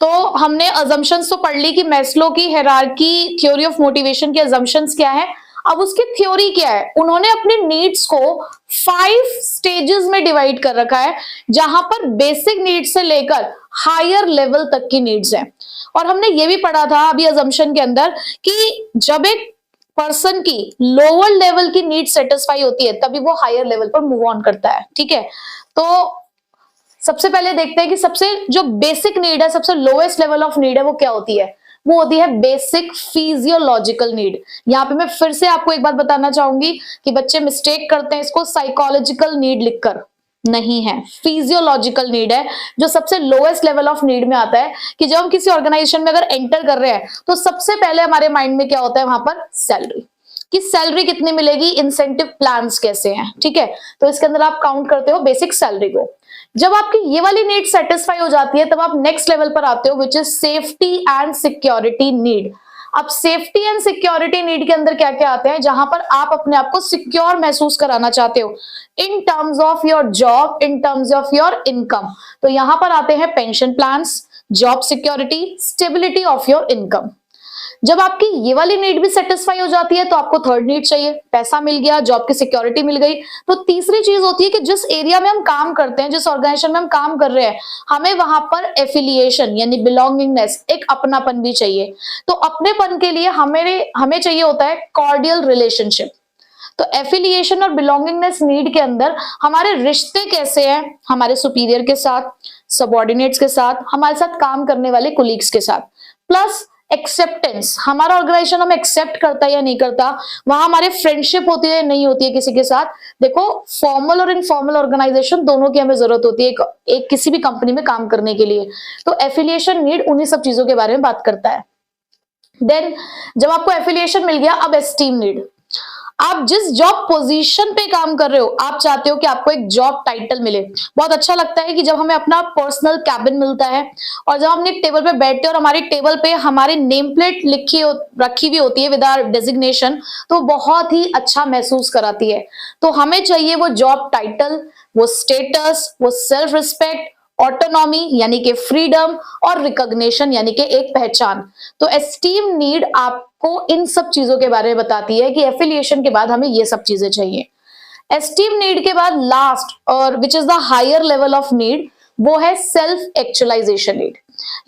तो हमने अजम्पशंस तो पढ़ ली कि मेस्लो की हायरार्की थ्योरी ऑफ मोटिवेशन की अजम्पशंस क्या है। अब उसकी थ्योरी क्या है, उन्होंने अपने नीड्स को 5 स्टेजेस में डिवाइड कर रखा है, जहां पर बेसिक नीड्स से लेकर हायर लेवल तक की नीड्स हैं। और हमने ये भी पढ़ा था अभी अजम्पशन के अंदर कि जब एक पर्सन की लोअर लेवल की नीड सेटिस्फाई होती है तभी वो हायर लेवल पर मूव ऑन करता है। ठीक है, तो सबसे पहले देखते हैं कि सबसे जो बेसिक नीड है, सबसे लोएस्ट लेवल ऑफ नीड है, वो क्या होती है। वो होती है बेसिक फिजियोलॉजिकल नीड। यहाँ पे मैं फिर से आपको एक बात बताना चाहूंगी कि बच्चे मिस्टेक करते हैं इसको साइकोलॉजिकल नीड लिखकर, नहीं है, फिजियोलॉजिकल नीड है जो सबसे लोएस्ट लेवल ऑफ नीड में आता है। कि जब हम किसी ऑर्गेनाइजेशन में अगर एंटर कर रहे हैं तो सबसे पहले हमारे माइंड में क्या होता है, वहां पर सैलरी, कि सैलरी कितनी मिलेगी, इंसेंटिव प्लान्स कैसे हैं। ठीक है, तो इसके अंदर आप काउंट करते हो बेसिक सैलरी को। जब आपकी ये वाली नीड सेटिस्फाई हो जाती है तब आप नेक्स्ट लेवल पर आते हो, which is safety and security need. अब सेफ्टी एंड सिक्योरिटी नीड के अंदर क्या क्या आते हैं, जहां पर आप अपने आप को सिक्योर महसूस कराना चाहते हो in terms of your job, in terms of your income. तो यहां पर आते हैं pension plans, job security, stability of your income. जब आपकी ये वाली नीड भी सेटिस्फाई हो जाती है तो आपको थर्ड नीड चाहिए, पैसा मिल गया, जॉब की सिक्योरिटी मिल गई। तो तीसरी चीज होती है कि जिस एरिया में हम काम करते हैं, जिस ऑर्गेनाइजेशन में हम काम कर रहे हैं, हमें वहां पर एफिलिएशन यानी बिलोंगिंगनेस, एक अपनापन भी चाहिए। तो अपनेपन के लिए हमें चाहिए होता है कॉर्डियल रिलेशनशिप। तो एफिलिएशन और बिलोंगिंगनेस नीड के अंदर हमारे रिश्ते कैसे हैं, हमारे सुपीरियर के साथ, सबऑर्डिनेट्स के साथ, हमारे साथ काम करने वाले कोलीग्स के साथ, प्लस एक्सेप्टेंस, हमारा ऑर्गेनाइजेशन हमें एक्सेप्ट करता है या नहीं करता, वहां हमारे फ्रेंडशिप होती है नहीं होती है किसी के साथ। देखो, फॉर्मल और इनफॉर्मल ऑर्गेनाइजेशन दोनों की हमें जरूरत होती है एक किसी भी कंपनी में काम करने के लिए। तो एफिलिएशन नीड उन्हीं सब चीजों के बारे में बात करता है। देन जब आपको एफिलिएशन मिल गया, अब एस्टीम नीड। आप जिस जॉब पोजीशन पे काम कर रहे हो, आप चाहते हो कि आपको एक जॉब टाइटल मिले। बहुत अच्छा लगता है कि जब हमें अपना पर्सनल कैबिन मिलता है और जब हम अपनी टेबल पे बैठते हैं और हमारी टेबल पे हमारी नेम प्लेट रखी हुई होती है विद आवर डेजिग्नेशन, तो बहुत ही अच्छा महसूस कराती है। तो हमें चाहिए वो जॉब टाइटल, वो स्टेटस, वो सेल्फ रिस्पेक्ट, ऑटोनॉमी यानी कि फ्रीडम, और रिकॉग्निशन यानी कि एक पहचान। तो एस्टीम नीड आपको इन सब चीजों के बारे में बताती है कि एफिलिएशन के बाद हमें ये सब चीजें चाहिए। एस्टीम नीड के बाद लास्ट और which is the higher level of need, वो है सेल्फ एक्चुअलाइजेशन नीड।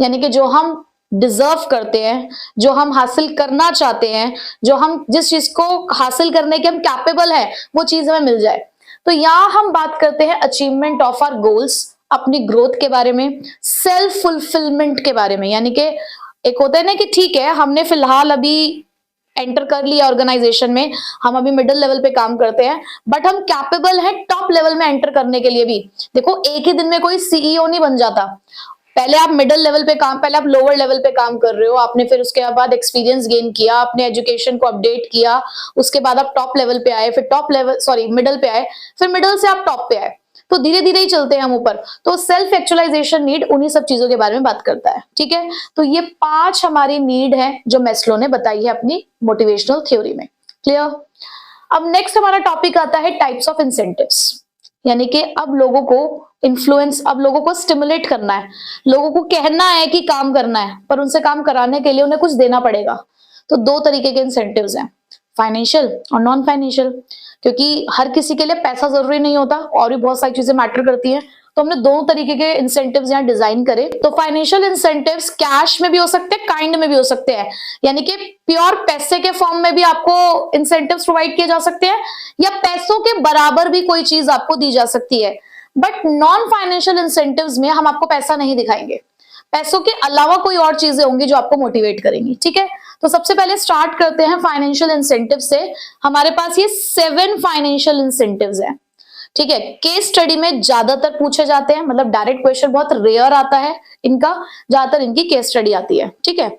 यानी कि जो हम डिजर्व करते हैं, जो हम हासिल करना चाहते हैं, जो हम जिस चीज को हासिल करने के हम कैपेबल हैं, वो चीज हमें मिल जाए। तो यहाँ हम बात करते हैं अचीवमेंट ऑफ आवर गोल्स, अपनी ग्रोथ के बारे में, सेल्फ फुलफिलमेंट के बारे में। यानी कि एक होता है ना कि ठीक है, हमने फिलहाल अभी एंटर कर लिया ऑर्गेनाइजेशन में, हम अभी मिडिल लेवल पे काम करते हैं, बट हम कैपेबल हैं टॉप लेवल में एंटर करने के लिए भी। देखो, एक ही दिन में कोई सीईओ नहीं बन जाता, पहले आप मिडिल लेवल पे काम, पहले आप लोअर लेवल पे काम कर रहे हो, आपने फिर उसके बाद एक्सपीरियंस गेन किया, आपने एजुकेशन को अपडेट किया, उसके बाद आप टॉप लेवल पे आए, फिर टॉप लेवल सॉरी मिडिल पे आए, फिर मिडिल से आप टॉप पे आए, तो धीरे धीरे ही चलते हैं हम ऊपर। तो सेल्फ एक्चुअलाइजेशन नीड उन्हीं सब चीजों के बारे में बात करता है, ठीक है। तो ये 5 हमारी नीड है जो मैस्लो ने बताई है अपनी मोटिवेशनल थ्योरी में। क्लियर। अब नेक्स्ट हमारा टॉपिक आता है टाइप्स ऑफ इंसेंटिव्स, यानी कि अब लोगों को इन्फ्लुएंस, अब लोगों को स्टिमुलेट करना है, लोगों को कहना है कि काम करना है, पर उनसे काम कराने के लिए उन्हें कुछ देना पड़ेगा। तो 2 तरीके के इंसेंटिव्स हैं, फाइनेंशियल और नॉन फाइनेंशियल, क्योंकि हर किसी के लिए पैसा जरूरी नहीं होता, और भी बहुत सारी चीजें मैटर करती हैं। तो हमने 2 तरीके के इंसेंटिव्स यहाँ डिजाइन करे। तो फाइनेंशियल इंसेंटिव्स कैश में भी हो सकते हैं, काइंड में भी हो सकते हैं, यानी कि प्योर पैसे के फॉर्म में भी आपको इंसेंटिव्स प्रोवाइड किए जा सकते हैं, या पैसों के बराबर भी कोई चीज आपको दी जा सकती है। बट नॉन फाइनेंशियल इंसेंटिव्स में हम आपको पैसा नहीं दिखाएंगे, पैसों के अलावा कोई और चीजें होंगी जो आपको मोटिवेट करेंगी, ठीक है। तो सबसे पहले स्टार्ट करते हैं फाइनेंशियल इंसेंटिव से। हमारे पास ये 7 फाइनेंशियल इंसेंटिव्स हैं, ठीक है। केस स्टडी में ज्यादातर पूछे जाते हैं, मतलब डायरेक्ट क्वेश्चन बहुत रेयर आता है इनका, ज्यादातर इनकी केस स्टडी आती है, ठीक है।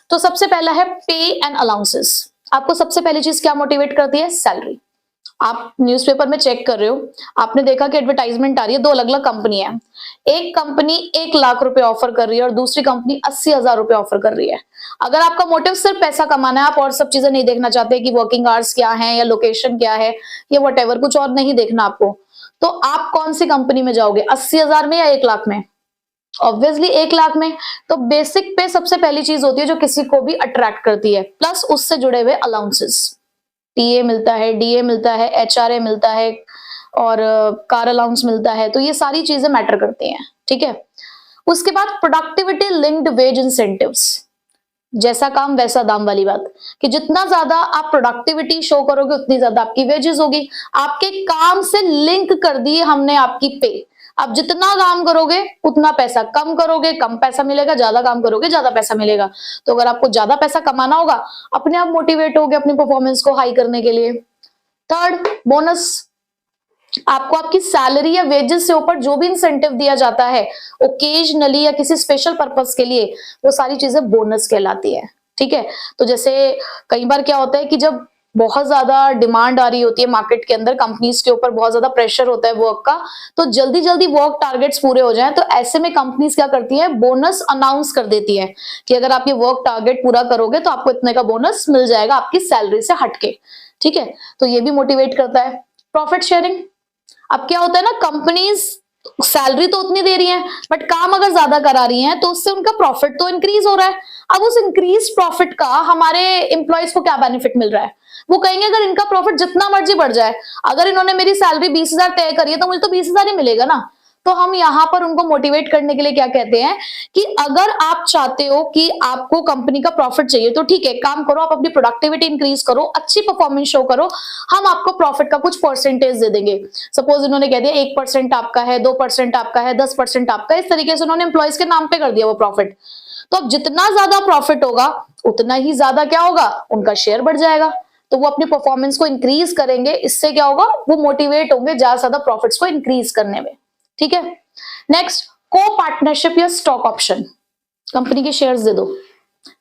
तो सबसे पहला है पे एंड अलाउंसेस। आपको सबसे पहली चीज क्या मोटिवेट करती है? सैलरी। आप न्यूज़पेपर में चेक कर रहे हो, आपने देखा कि एडवर्टाइजमेंट आ रही है, 2 अलग अलग कंपनी है, एक कंपनी 1 लाख रुपए ऑफर कर रही है और दूसरी कंपनी 80,000 रुपए ऑफर कर रही है। अगर आपका मोटिव सिर्फ पैसा कमाना है, आप और सब चीजें नहीं देखना चाहते कि वर्किंग आवर्स क्या है या लोकेशन क्या है या वट कुछ और नहीं देखना आपको, तो आप कौन सी कंपनी में जाओगे? 80,000 में या 1 लाख में? ऑब्वियसली 1 लाख में। तो बेसिक पे सबसे पहली चीज होती है जो किसी को भी अट्रैक्ट करती है, प्लस उससे जुड़े हुए अलाउंसेस, टीए मिलता है, डीए मिलता है, एचआरए मिलता है और कार अलाउंस मिलता है। तो ये सारी चीजें मैटर करती हैं, ठीक है। उसके बाद प्रोडक्टिविटी लिंक्ड वेज इंसेंटिव्स, जैसा काम वैसा दाम वाली बात, कि जितना ज्यादा आप प्रोडक्टिविटी शो करोगे उतनी ज्यादा आपकी वेजेस होगी। आपके काम से लिंक कर दी हमने आपकी पे, आप जितना काम करोगे उतना पैसा, कम करोगे कम पैसा मिलेगा, ज्यादा काम करोगे ज्यादा पैसा मिलेगा। तो अगर आपको ज्यादा पैसा कमाना होगा, अपने आप मोटिवेट होगे अपनी परफॉर्मेंस को हाई करने के लिए। Third, bonus. आपको आपकी सैलरी या वेजेस से ऊपर जो भी इंसेंटिव दिया जाता है ओकेजनली या किसी स्पेशल पर्पस के लिए, वो सारी चीजें बोनस कहलाती है, ठीक है। तो जैसे कई बार क्या होता है कि जब बहुत ज्यादा डिमांड आ रही होती है मार्केट के अंदर, कंपनीज के ऊपर बहुत ज्यादा प्रेशर होता है वर्क का, तो जल्दी जल्दी वर्क टारगेट्स पूरे हो जाएं, तो ऐसे में कंपनीज क्या करती है? बोनस अनाउंस कर देती है कि अगर आप ये वर्क टारगेट पूरा करोगे तो आपको इतने का बोनस मिल जाएगा आपकी सैलरी से हटके, ठीक है। तो ये भी मोटिवेट करता है। Profit sharing. अब क्या होता है ना, कंपनीज सैलरी तो उतनी दे रही हैं, बट काम अगर ज्यादा करा रही हैं तो उससे उनका प्रॉफिट तो इंक्रीज हो रहा है। अब उस इंक्रीज प्रॉफिट का हमारे एम्प्लॉयज को क्या बेनिफिट मिल रहा है? वो कहेंगे अगर इनका प्रॉफिट जितना मर्जी बढ़ जाए, अगर इन्होंने मेरी सैलरी 20,000 तय करी है तो मुझे तो 20,000 ही मिलेगा ना। तो हम यहाँ पर उनको मोटिवेट करने के लिए क्या कहते हैं कि अगर आप चाहते हो कि आपको कंपनी का प्रॉफिट चाहिए तो ठीक है, काम करो, आप अपनी प्रोडक्टिविटी इंक्रीज करो, अच्छी परफॉर्मेंस शो करो, हम आपको प्रॉफिट का कुछ परसेंटेज दे देंगे। सपोज इन्होंने कह दिया 1% आपका है, 2% आपका है, 10% आपका है, इस तरीके से उन्होंने एम्प्लॉयज के नाम पे कर दिया वो प्रॉफिट। तो अब जितना ज्यादा प्रॉफिट होगा उतना ही ज्यादा क्या होगा? उनका शेयर बढ़ जाएगा, तो वो अपनी परफॉर्मेंस को इंक्रीज करेंगे। इससे क्या होगा? वो मोटिवेट होंगे ज्यादा ज्यादा प्रॉफिट्स को इंक्रीज करने में, ठीक है। नेक्स्ट, को पार्टनरशिप या स्टॉक ऑप्शन। कंपनी के शेयर्स दे दो।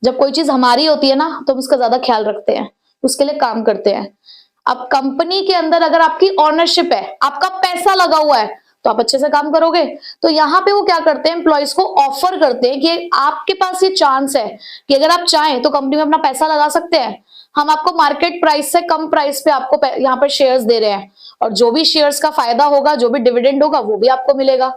जब कोई चीज हमारी होती है ना तो हम उसका ज्यादा ख्याल रखते हैं, उसके लिए काम करते हैं। अब कंपनी के अंदर अगर आपकी ऑनरशिप है, आपका पैसा लगा हुआ है, तो आप अच्छे से काम करोगे। तो यहाँ पे वो क्या करते हैं, एम्प्लॉयज को ऑफर करते हैं कि आपके पास ये चांस है कि अगर आप चाहें तो कंपनी में अपना पैसा लगा सकते हैं, हम आपको मार्केट प्राइस से कम प्राइस पे आपको यहाँ पर शेयर्स दे रहे हैं, और जो भी शेयर्स का फायदा होगा, जो भी डिविडेंड होगा, वो भी आपको मिलेगा।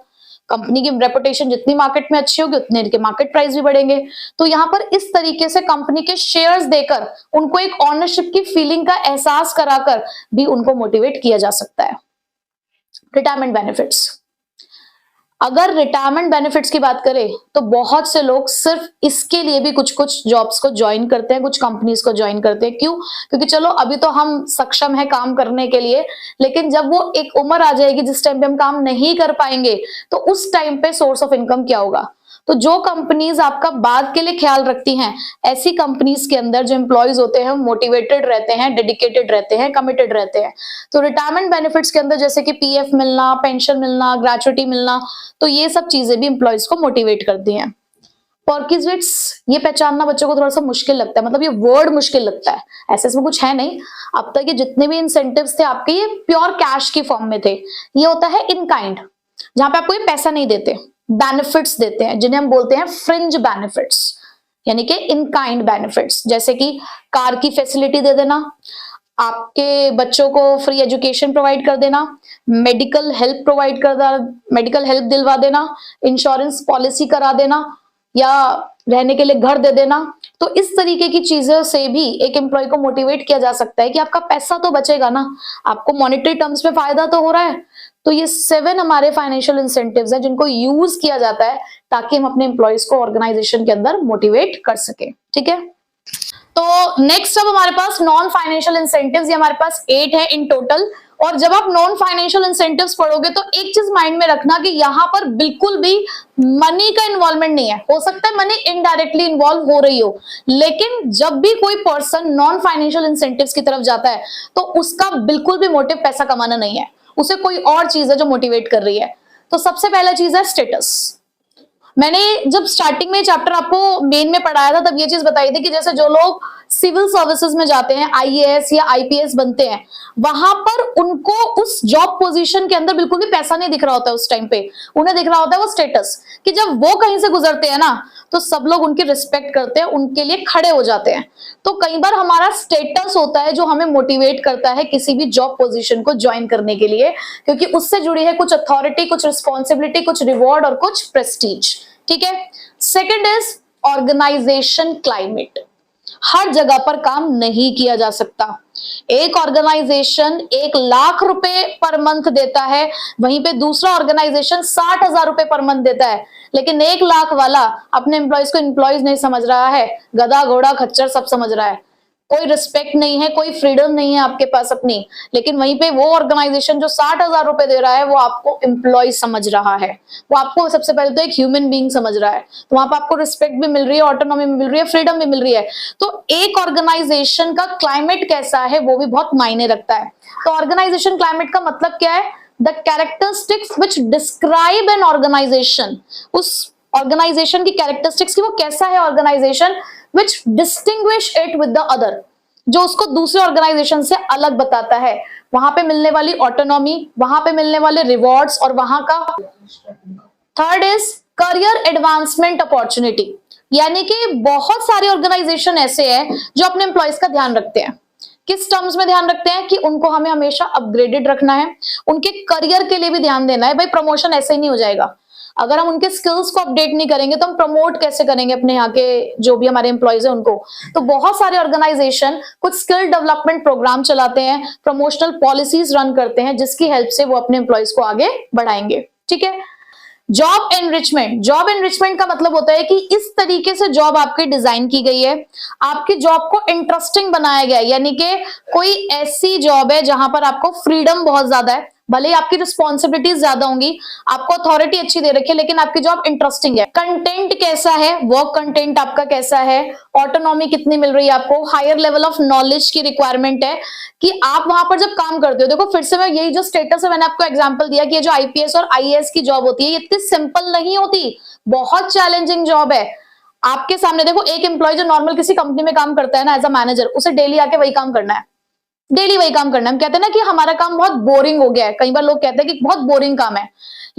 कंपनी की रेपुटेशन जितनी मार्केट में अच्छी होगी उतने इनके मार्केट प्राइस भी बढ़ेंगे। तो यहाँ पर इस तरीके से कंपनी के शेयर्स देकर उनको एक ऑनरशिप की फीलिंग का एहसास कराकर भी उनको मोटिवेट किया जा सकता है। Retirement benefits. अगर रिटायरमेंट बेनिफिट्स की बात करें तो बहुत से लोग सिर्फ इसके लिए भी कुछ कुछ जॉब्स को ज्वाइन करते हैं, कुछ कंपनीज को ज्वाइन करते हैं। क्यों? क्योंकि चलो अभी तो हम सक्षम है काम करने के लिए, लेकिन जब वो एक उम्र आ जाएगी जिस टाइम पे हम काम नहीं कर पाएंगे, तो उस टाइम पे सोर्स ऑफ इनकम क्या होगा? तो जो कंपनीज आपका बाद के लिए ख्याल रखती हैं, ऐसी कंपनीज के अंदर जो एम्प्लॉयज होते हैं मोटिवेटेड रहते हैं, डेडिकेटेड रहते हैं, कमिटेड रहते हैं। तो रिटायरमेंट बेनिफिट्स के अंदर जैसे कि पीएफ मिलना, पेंशन मिलना, ग्रेचुइटी मिलना, तो ये सब चीजें भी एम्प्लॉयज को मोटिवेट करती हैं। पर्क्विजिट्स, ये पहचानना बच्चों को थोड़ा सा मुश्किल लगता है, मतलब ये वर्ड मुश्किल लगता है, ऐसे इसमें कुछ है नहीं। अब तक ये जितने भी इंसेंटिव्स थे आपके, ये प्योर कैश की फॉर्म में थे। ये होता है इन काइंड, जहां पे आपको ये पैसा नहीं देते, बेनिफिट्स देते हैं, जिन्हें हम बोलते हैं फ्रिंज बेनिफिट्स, यानी कि इन काइंड बेनिफिट्स, जैसे कि कार की फैसिलिटी दे देना, आपके बच्चों को फ्री एजुकेशन प्रोवाइड कर देना, मेडिकल हेल्प प्रोवाइड कर देना, मेडिकल हेल्प दिलवा देना, इंश्योरेंस पॉलिसी करा देना, या रहने के लिए घर दे देना। तो इस तरीके की चीजों से भी एक एम्प्लॉय को मोटिवेट किया जा सकता है कि आपका पैसा तो बचेगा ना, आपको मॉनेटरी टर्म्स में फायदा तो हो रहा है। तो ये 7 हमारे फाइनेंशियल इंसेंटिव्स हैं जिनको यूज किया जाता है ताकि हम अपने एम्प्लॉयज को ऑर्गेनाइजेशन के अंदर मोटिवेट कर सके। ठीक है, तो नेक्स्ट अब हमारे पास नॉन फाइनेंशियल इंसेंटिव्स, ये हमारे पास 8 है इन टोटल। और जब आप नॉन फाइनेंशियल इंसेंटिव्स पढ़ोगे तो एक चीज माइंड में रखना कि यहाँ पर बिल्कुल भी मनी का इन्वॉल्वमेंट नहीं है। हो सकता है मनी इनडायरेक्टली इन्वॉल्व हो रही हो, लेकिन जब भी कोई पर्सन नॉन फाइनेंशियल इंसेंटिव्स की तरफ जाता है तो उसका बिल्कुल भी मोटिव पैसा कमाना नहीं है, उसे कोई और चीज है जो मोटिवेट कर रही है। तो सबसे पहला चीज है स्टेटस। मैंने जब स्टार्टिंग में चैप्टर आपको मेन में पढ़ाया था तब ये चीज बताई थी कि जैसे जो लोग सिविल सर्विसेज में जाते हैं, आईएएस या आईपीएस बनते हैं, वहां पर उनको उस जॉब पोजीशन के अंदर बिल्कुल भी पैसा नहीं दिख रहा होता है उस टाइम पे, उन्हें दिख रहा होता है वो स्टेटस, कि जब वो कहीं से गुजरते हैं ना तो सब लोग उनकी रिस्पेक्ट करते हैं, उनके लिए खड़े हो जाते हैं। तो कई बार हमारा स्टेटस होता है जो हमें मोटिवेट करता है किसी भी जॉब पोजीशन को ज्वाइन करने के लिए, क्योंकि उससे जुड़ी है कुछ अथॉरिटी, कुछ रिस्पॉन्सिबिलिटी, कुछ रिवॉर्ड और कुछ प्रेस्टीज। ठीक है, सेकेंड इज ऑर्गेनाइजेशन क्लाइमेट। हर जगह पर काम नहीं किया जा सकता। एक ऑर्गेनाइजेशन 1,00,000 रुपए पर मंथ देता है, वहीं पे दूसरा ऑर्गेनाइजेशन 60,000 रुपए पर मंथ देता है, लेकिन 1,00,000 वाला अपने एम्प्लॉयज को एम्प्लॉयज नहीं समझ रहा है, गधा घोड़ा खच्चर सब समझ रहा है, कोई रिस्पेक्ट नहीं है, कोई फ्रीडम नहीं है आपके पास अपनी। लेकिन वहीं पे वो ऑर्गेनाइजेशन जो 60,000 रुपए दे रहा है वो आपको एम्प्लॉय समझ रहा है, वो आपको सबसे पहले तो एक ह्यूमन बीइंग समझ रहा है, तो वहां पर आपको रिस्पेक्ट भी मिल रही है, ऑटोनॉमी भी मिल रही है, फ्रीडम भी मिल रही है। तो एक ऑर्गेनाइजेशन का क्लाइमेट कैसा है वो भी बहुत मायने रखता है। तो ऑर्गेनाइजेशन क्लाइमेट का मतलब क्या है? The characteristics which describe an organisation, उस ऑर्गेनाइजेशन की कैरेक्टरिस्टिक्स की वो कैसा है organisation, which distinguish it with the other, जो उसको दूसरे ऑर्गेनाइजेशन से अलग बताता है। वहां पे मिलने वाली ऑटोनॉमी, वहां पे मिलने वाले रिवॉर्ड्स और वहां का। Third is career advancement opportunity, यानी कि बहुत सारे ऑर्गेनाइजेशन ऐसे हैं जो अपने एम्प्लॉयज का ध्यान रखते हैं। किस टर्म्स में ध्यान रखते हैं कि उनको हमें हमेशा अपग्रेडेड रखना है, उनके करियर के लिए भी ध्यान देना है। भाई प्रमोशन ऐसे ही नहीं हो जाएगा, अगर हम उनके स्किल्स को अपडेट नहीं करेंगे तो हम प्रमोट कैसे करेंगे अपने यहाँ के जो भी हमारे एम्प्लॉयज हैं उनको। तो बहुत सारे ऑर्गेनाइजेशन कुछ स्किल डेवलपमेंट प्रोग्राम चलाते हैं, प्रमोशनल पॉलिसीज रन करते हैं, जिसकी हेल्प से वो अपने एम्प्लॉयज को आगे बढ़ाएंगे। ठीक है, जॉब एनरिचमेंट। जॉब एनरिचमेंट का मतलब होता है कि इस तरीके से जॉब आपकी डिजाइन की गई है, आपकी जॉब को इंटरेस्टिंग बनाया गया है, यानी कि कोई ऐसी जॉब है जहां पर आपको फ्रीडम बहुत ज्यादा है, भले ही आपकी रिस्पॉन्सिबिलिटीज ज्यादा होंगी, आपको अथॉरिटी अच्छी दे रखी है, लेकिन आपकी जॉब इंटरेस्टिंग है। कंटेंट कैसा है, वर्क कंटेंट आपका कैसा है, ऑटोनॉमी कितनी मिल रही है आपको, हायर लेवल ऑफ नॉलेज की रिक्वायरमेंट है कि आप वहां पर जब काम करते हो। देखो फिर से मैं यही जो स्टेटस है मैंने आपको एग्जांपल दिया कि ये जो आईपीएस और आईएएस की जॉब होती है ये इतनी सिंपल नहीं होती, बहुत चैलेंजिंग जॉब है। आपके सामने देखो एक एम्प्लॉय जो नॉर्मल किसी कंपनी में काम करता है ना एज अ मैनेजर, उसे डेली आके वही काम करना है, डेली वही काम करना है। हम कहते हैं ना कि हमारा काम बहुत बोरिंग हो गया है, कई बार लोग कहते हैं कि बहुत बोरिंग काम है,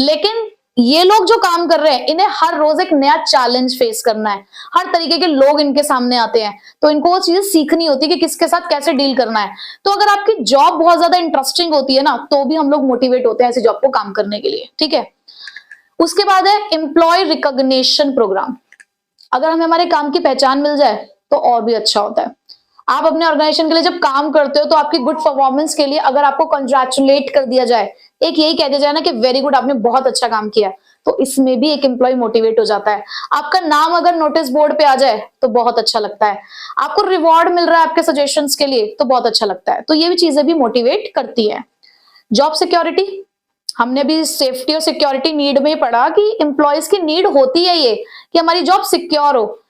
लेकिन ये लोग जो काम कर रहे हैं इन्हें हर रोज एक नया चैलेंज फेस करना है, हर तरीके के लोग इनके सामने आते हैं, तो इनको वो चीजें सीखनी होती है कि किसके साथ कैसे डील करना है। तो अगर आपकी जॉब बहुत ज्यादा इंटरेस्टिंग होती है ना तो भी हम लोग मोटिवेट होते हैं ऐसी जॉब को काम करने के लिए। ठीक है, उसके बाद है एम्प्लॉय रिकॉग्निशन प्रोग्राम। अगर हमें हमारे काम की पहचान मिल जाए तो और भी अच्छा होता है। आप अपने ऑर्गेनाइजेशन के लिए जब काम करते हो तो आपकी गुड परफॉर्मेंस के लिए अगर आपको कंग्रेचुलेट कर दिया जाए, एक यही कह दिया जाए ना कि वेरी गुड आपने बहुत अच्छा काम किया, तो इसमें भी एक एम्प्लॉय मोटिवेट हो जाता है। आपका नाम अगर नोटिस बोर्ड पे आ जाए तो बहुत अच्छा लगता है, आपको रिवॉर्ड मिल रहा है आपके सजेशंस के लिए तो बहुत अच्छा लगता है। तो ये भी चीजें भी मोटिवेट करती है। जॉब सिक्योरिटी, हमने भी सेफ्टी और सिक्योरिटी नीड में पढ़ा कि एम्प्लॉयज की नीड होती है ये कि हमारी जॉब सिक्योर हो,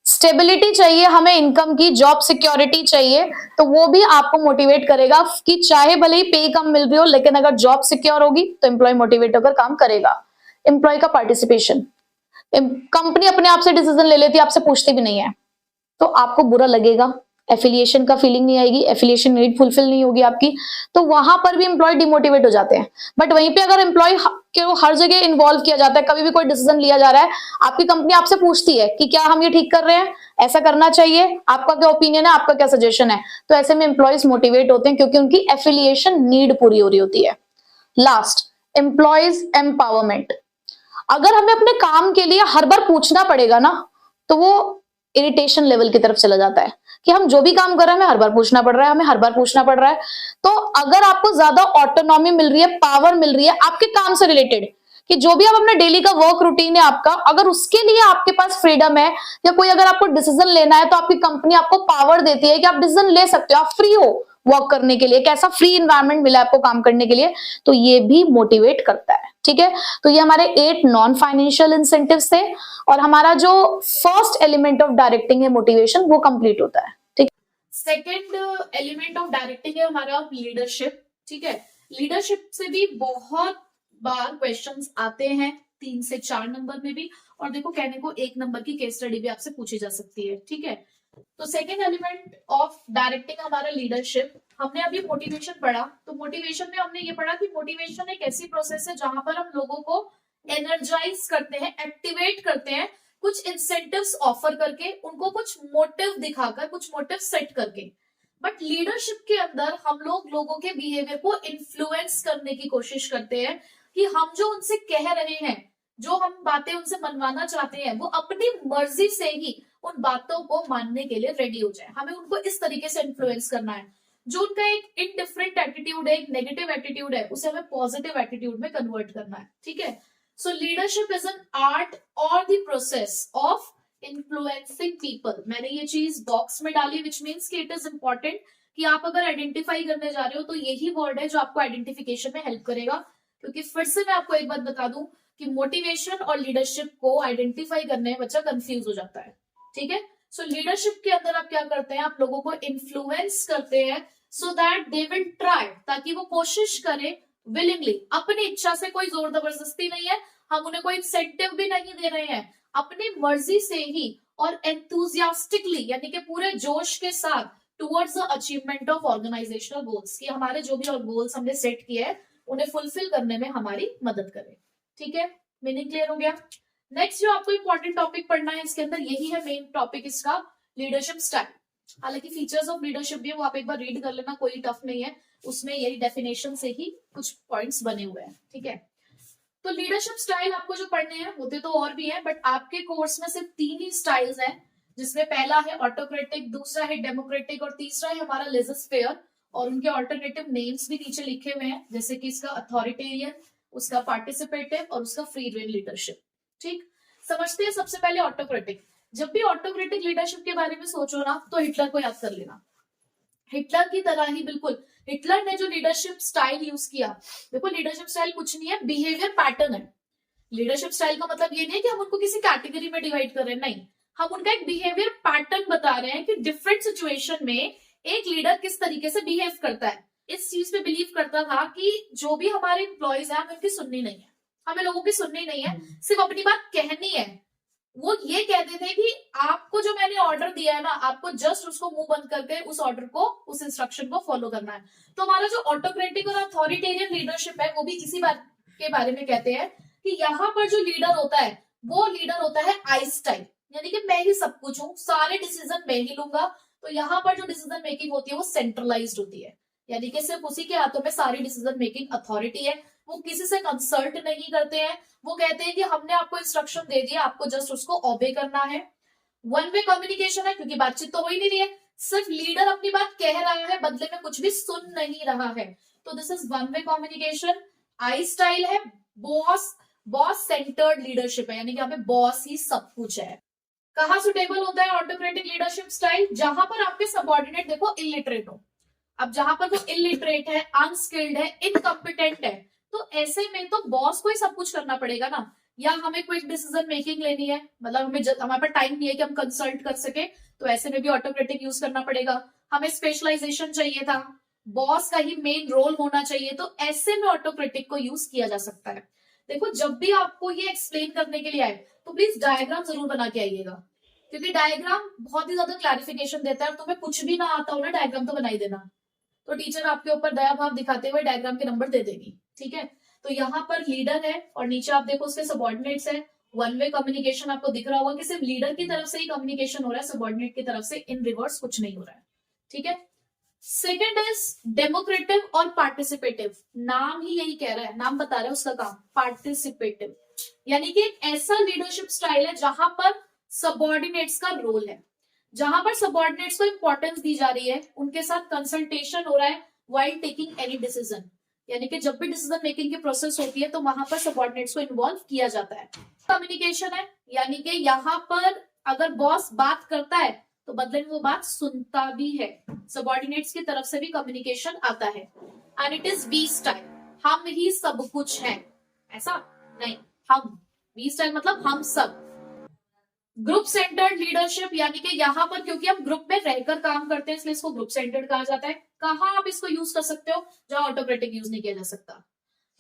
स्टेबिलिटी चाहिए हमें, इनकम की, जॉब सिक्योरिटी चाहिए। तो वो भी आपको मोटिवेट करेगा कि चाहे भले ही पे कम मिल रही हो, लेकिन अगर जॉब सिक्योर होगी तो एम्प्लॉय मोटिवेट होकर काम करेगा। एम्प्लॉय का पार्टिसिपेशन, कंपनी अपने आप से डिसीजन ले लेती है, आपसे पूछती भी नहीं है, तो आपको बुरा लगेगा, एफिलिएशन का फीलिंग नहीं आएगी, एफिलिएशन नीड फुलफिल नहीं होगी आपकी, तो वहां पर भी एम्प्लॉय डिमोटिवेट हो जाते हैं। बट वहीं पे अगर एम्प्लॉय को हर जगह इन्वॉल्व किया जाता है, कभी भी कोई डिसीजन लिया जा रहा है, आपकी कंपनी आपसे पूछती है कि क्या हम ये ठीक कर रहे हैं, ऐसा करना चाहिए, आपका क्या ओपिनियन है, आपका क्या सजेशन है, तो ऐसे में एम्प्लॉयज मोटिवेट होते हैं क्योंकि उनकी एफिलिएशन नीड पूरी हो रही होती है। Last, employees empowerment. अगर हमें अपने काम के लिए हर बार पूछना पड़ेगा ना, तो वो इरिटेशन लेवल की तरफ चला जाता है कि हम जो भी काम कर रहे हैं हमें हर बार पूछना पड़ रहा है, हमें हर बार पूछना पड़ रहा है। तो अगर आपको ज्यादा ऑटोनॉमी मिल रही है, पावर मिल रही है आपके काम से रिलेटेड, कि जो भी आप अपने डेली का वर्क रूटीन है आपका, अगर उसके लिए आपके पास फ्रीडम है, या कोई अगर आपको डिसीजन लेना है तो आपकी कंपनी आपको पावर देती है कि आप डिसीजन ले सकते हो, आप फ्री हो वर्क करने के लिए, कैसा फ्री इन्वायरमेंट मिला है आपको काम करने के लिए, तो ये भी मोटिवेट करता है। ठीक है, तो ये हमारे 8 नॉन फाइनेंशियल इंसेंटिव्स थे, और हमारा जो फर्स्ट एलिमेंट ऑफ डायरेक्टिंग है मोटिवेशन, वो कंप्लीट होता है। ठीक, सेकेंड एलिमेंट ऑफ डायरेक्टिंग है हमारा लीडरशिप। ठीक है, लीडरशिप से भी बहुत बार क्वेश्चंस आते हैं, 3 से 4 नंबर में भी, और देखो कहने को 1 नंबर की केस स्टडी भी आपसे पूछी जा सकती है। ठीक है, तो सेकेंड एलिमेंट ऑफ डायरेक्टिंग हमारा लीडरशिप। हमने अभी मोटिवेशन पढ़ा, तो मोटिवेशन में हमने ये पढ़ा कि मोटिवेशन एक ऐसी प्रोसेस है जहां पर हम लोगों को एनर्जाइज करते हैं, एक्टिवेट करते हैं, कुछ इंसेंटिव्स ऑफर करके, उनको कुछ मोटिव दिखाकर, कुछ मोटिव सेट करके। बट लीडरशिप के अंदर हम लोग लोगों के बिहेवियर को इन्फ्लुएंस करने की कोशिश करते हैं कि हम जो उनसे कह रहे हैं, जो हम बातें उनसे मनवाना चाहते हैं, वो अपनी मर्जी से ही उन बातों को मानने के लिए रेडी हो जाए। हमें उनको इस तरीके से इन्फ्लुएंस करना है, जो उनका एक इनडिफरेंट एटीट्यूड है, एक नेगेटिव एटीट्यूड है, उसे हमें पॉजिटिव एटीट्यूड में कन्वर्ट करना है। ठीक है, so leadership is an art और the process of influencing people. मैंने ये चीज बॉक्स में डाली, विच मीन्स कि इट इज इंपॉर्टेंट कि आप अगर आइडेंटिफाई करने जा रहे हो तो यही वर्ड है जो आपको आइडेंटिफिकेशन में हेल्प करेगा। क्योंकि फिर से मैं आपको एक बात बता दूं कि मोटिवेशन और लीडरशिप को आइडेंटिफाई करने में बच्चा कंफ्यूज हो जाता है। ठीक है, सो लीडरशिप के अंदर आप क्या करते हैं, आप लोगों को इन्फ्लुएंस करते हैं so that they will try, ताकि वो कोशिश करें विलिंगली, अपनी इच्छा से, कोई जोर जबरदस्ती नहीं है, हम उन्हें कोई इंसेंटिव भी नहीं दे रहे हैं, अपनी मर्जी से ही और एंथुजियास्टिकली, यानी कि पूरे जोश के साथ towards the achievement of organisational goals, कि हमारे जो भी गोल्स हमने सेट किए हैं उन्हें फुलफिल करने में हमारी मदद करें। ठीक है, मीनिंग क्लियर हो गया। नेक्स्ट जो आपको इंपॉर्टेंट टॉपिक पढ़ना है इसके अंदर, यही है मेन टॉपिक इसका, लीडरशिप स्टाइल। हालांकि फीचर्स ऑफ लीडरशिप भी है, वो आप एक बार रीड कर लेना, कोई टफ नहीं है, उसमें यही डेफिनेशन से ही कुछ पॉइंट्स बने हुए हैं। ठीक है, तो लीडरशिप स्टाइल आपको जो पढ़ने हैं, होते तो और भी हैं, बट आपके कोर्स में सिर्फ 3 ही स्टाइल्स हैं, जिसमें पहला है ऑटोक्रेटिक, दूसरा है डेमोक्रेटिक, और तीसरा है हमारा लेजर, और उनके ऑल्टरनेटिव नेम्स भी नीचे लिखे हुए हैं, जैसे कि इसका अथॉरिटेरियन, उसका पार्टिसिपेटिव और उसका फ्री रेन लीडरशिप। ठीक, समझते हैं सबसे पहले ऑटोक्रेटिक। जब भी ऑटोक्रेटिक लीडरशिप के बारे में सोचो ना, तो हिटलर को याद कर लेना। हिटलर की तरह ही बिल्कुल, हिटलर ने जो लीडरशिप स्टाइल यूज किया, देखो लीडरशिप स्टाइल कुछ नहीं है, बिहेवियर पैटर्न है। लीडरशिप स्टाइल का मतलब ये नहीं है कि हम उनको किसी कैटेगरी में डिवाइड कर रहे हैं, नहीं, हम उनका एक बिहेवियर पैटर्न बता रहे हैं कि डिफरेंट सिचुएशन में एक लीडर किस तरीके से बिहेव करता है। इस चीज पे बिलीव करता था कि जो भी हमारे एम्प्लॉयज हैं, हमें उनकी सुननी नहीं है, हमें लोगों की सुननी नहीं है, सिर्फ अपनी बात कहनी है। वो ये कहते थे कि आपको जो मैंने ऑर्डर दिया है ना, आपको जस्ट उसको मुंह बंद करके उस ऑर्डर को, उस इंस्ट्रक्शन को फॉलो करना है। तो हमारा जो ऑटोक्रेटिक और अथॉरिटेरियन लीडरशिप है, वो भी इसी बात के बारे में कहते हैं कि यहाँ पर जो लीडर होता है, वो लीडर होता है आई स्टाइल, यानी कि मैं ही सब कुछ हूँ, सारे डिसीजन मैं ही लूंगा। तो यहाँ पर जो डिसीजन मेकिंग होती है वो सेंट्रलाइज्ड होती है, यानी कि सिर्फ उसी के हाथों में सारी डिसीजन मेकिंग अथॉरिटी है, वो किसी से कंसल्ट नहीं करते हैं। वो कहते हैं कि हमने आपको इंस्ट्रक्शन दे दिया, आपको जस्ट उसको ओबे करना है। वन वे कम्युनिकेशन है, क्योंकि बातचीत तो हो ही नहीं रही है, सिर्फ लीडर अपनी बात कह रहा है, बदले में कुछ भी सुन नहीं रहा है। तो this is one way communication. I style है बॉस सेंटर्ड लीडरशिप है, यानी कि यहाँ पे बॉस ही सब कुछ है। कहाँ सुटेबल होता है ऑटोक्रेटिक लीडरशिप स्टाइल, जहां पर आपके सबऑर्डिनेट देखो इलिटरेट हो। अब जहां पर वो इलिटरेट है, अनस्किल्ड है, इनकम्पिटेंट है, तो ऐसे में तो बॉस को ही सब कुछ करना पड़ेगा ना, या हमें क्विक डिसीजन मेकिंग लेनी है, मतलब हमारे पास टाइम नहीं है कि हम कंसल्ट कर सके, तो ऐसे में भी ऑटोक्रेटिक यूज करना पड़ेगा। हमें स्पेशलाइजेशन चाहिए था, बॉस का ही मेन रोल होना चाहिए, तो ऐसे में ऑटोक्रेटिक को यूज किया जा सकता है। देखो जब भी आपको ये एक्सप्लेन करने के लिए आए तो प्लीज डायग्राम जरूर बना के आइएगा, क्योंकि डायग्राम बहुत ही ज्यादा क्लैरिफिकेशन देता है। और तुम्हें कुछ भी ना आता हो ना, डायग्राम तो बना ही देना, तो टीचर आपके ऊपर दया भाव दिखाते हुए डायग्राम के नंबर दे देगी। ठीक है, तो यहाँ पर लीडर है और नीचे आप देखो उसके सबॉर्डिनेट्स है। वन वे कम्युनिकेशन आपको दिख रहा होगा कि सिर्फ लीडर की तरफ से ही कम्युनिकेशन हो रहा है, सबॉर्डिनेट की तरफ से इन रिवर्स कुछ नहीं हो रहा है। ठीक है, सेकेंड इज डेमोक्रेटिव और पार्टिसिपेटिव। नाम ही यही कह रहा है, नाम बता रहा है उसका काम, पार्टिसिपेटिव, यानी कि एक ऐसा लीडरशिप स्टाइल है जहां पर सबॉर्डिनेट्स का रोल है, जहां पर सबॉर्डिनेट्स को इंपॉर्टेंस दी जा रही है, उनके साथ कंसल्टेशन हो रहा है व्हाइल टेकिंग एनी डिसीजन, यानी कि जब भी डिसीजन मेकिंग की प्रोसेस होती है तो वहां पर सबॉर्डिनेट्स को इन्वॉल्व किया जाता है। कम्युनिकेशन है, यानी कि यहाँ पर अगर बॉस बात करता है तो बदले में वो बात सुनता भी है, सबॉर्डिनेट्स की तरफ से भी कम्युनिकेशन आता है। And it is we style, हम ही सब कुछ है, ऐसा नहीं, हम, वी स्टाइल मतलब हम सब। ग्रुप सेंटर्ड लीडरशिप, यानी कि यहाँ पर क्योंकि हम ग्रुप में रहकर काम करते हैं इसलिए इसको ग्रुप सेंटर्ड कहा जाता है। कहाँ आप इसको यूज कर सकते हो, जहां ऑटोक्रेटिक यूज नहीं किया जा सकता,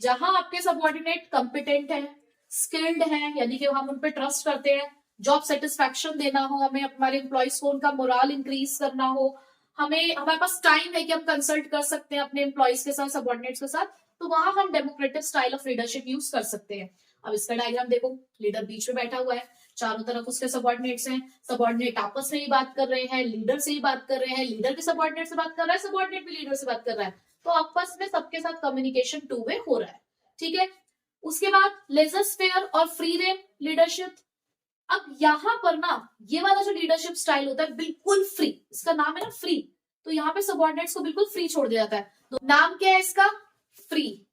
जहां आपके सबऑर्डिनेट कॉम्पिटेंट है, स्किल्ड है, यानी कि हम उन पे ट्रस्ट करते हैं, जॉब सेटिस्फैक्शन देना हो, हमें हमारे एम्प्लॉइज को उनका मोराल इंक्रीज करना हो, हमारे पास टाइम है कि हम कंसल्ट कर सकते हैं अपने एम्प्लॉइज के साथ, सबऑर्डिनेट्स के साथ, तो वहां हम democratic style of leadership use कर सकते हैं। अब इसका डायग्राम देखो, लीडर बीच में बैठा हुआ है, चारों तरफ उसके सबऑर्डिनेट्स हैं, सबऑर्डिनेट आपस में ही बात कर रहे हैं, लीडर से ही बात कर रहे हैं, लीडर भी सबऑर्डिनेट से बात कर रहा है, सबऑर्डिनेट भी लीडर से बात कर रहा है, तो आपस में सबके साथ कम्युनिकेशन टू वे हो रहा है। ठीक है, उसके बाद लेजर स्फीयर और फ्री रेन लीडरशिप। अब यहाँ पर ना ये वाला जो लीडरशिप स्टाइल होता है बिल्कुल फ्री, इसका नाम है ना फ्री, तो यहाँ पे सबऑर्डिनेट्स को बिल्कुल फ्री छोड़ दिया जाता है। तो नाम क्या है इसका, फ्री।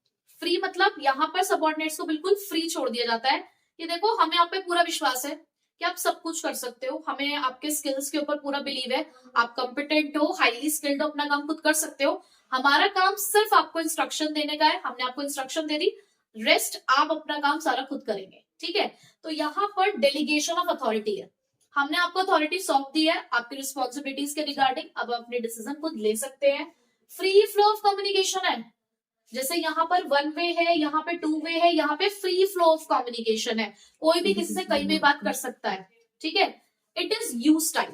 फ्री मतलब यहाँ पर सबऑर्डिनेट्स को बिल्कुल फ्री छोड़ दिया जाता है कि देखो हमें आप पे पूरा विश्वास है कि आप सब कुछ कर सकते हो, हमें आपके स्किल्स के ऊपर पूरा बिलीव है, आप कॉम्पिटेंट हो, हाईली स्किल्ड हो, अपना काम खुद कर सकते हो, हमारा काम सिर्फ आपको इंस्ट्रक्शन देने का है, हमने आपको इंस्ट्रक्शन दे दी, रेस्ट आप अपना काम सारा खुद करेंगे। ठीक है, तो यहाँ पर डेलीगेशन ऑफ अथॉरिटी है, हमने आपको अथॉरिटी सौंप दी है आपकी रिस्पॉन्सिबिलिटीज के रिगार्डिंग, अब आप अपने डिसीजन खुद ले सकते हैं। फ्री फ्लो ऑफ कम्युनिकेशन है, जैसे यहाँ पर वन वे है, यहाँ पे टू वे है, यहाँ पे फ्री फ्लो ऑफ कम्युनिकेशन है, कोई भी किसी से कहीं भी बात कर सकता है। ठीक है, इट इज यू स्टाइल,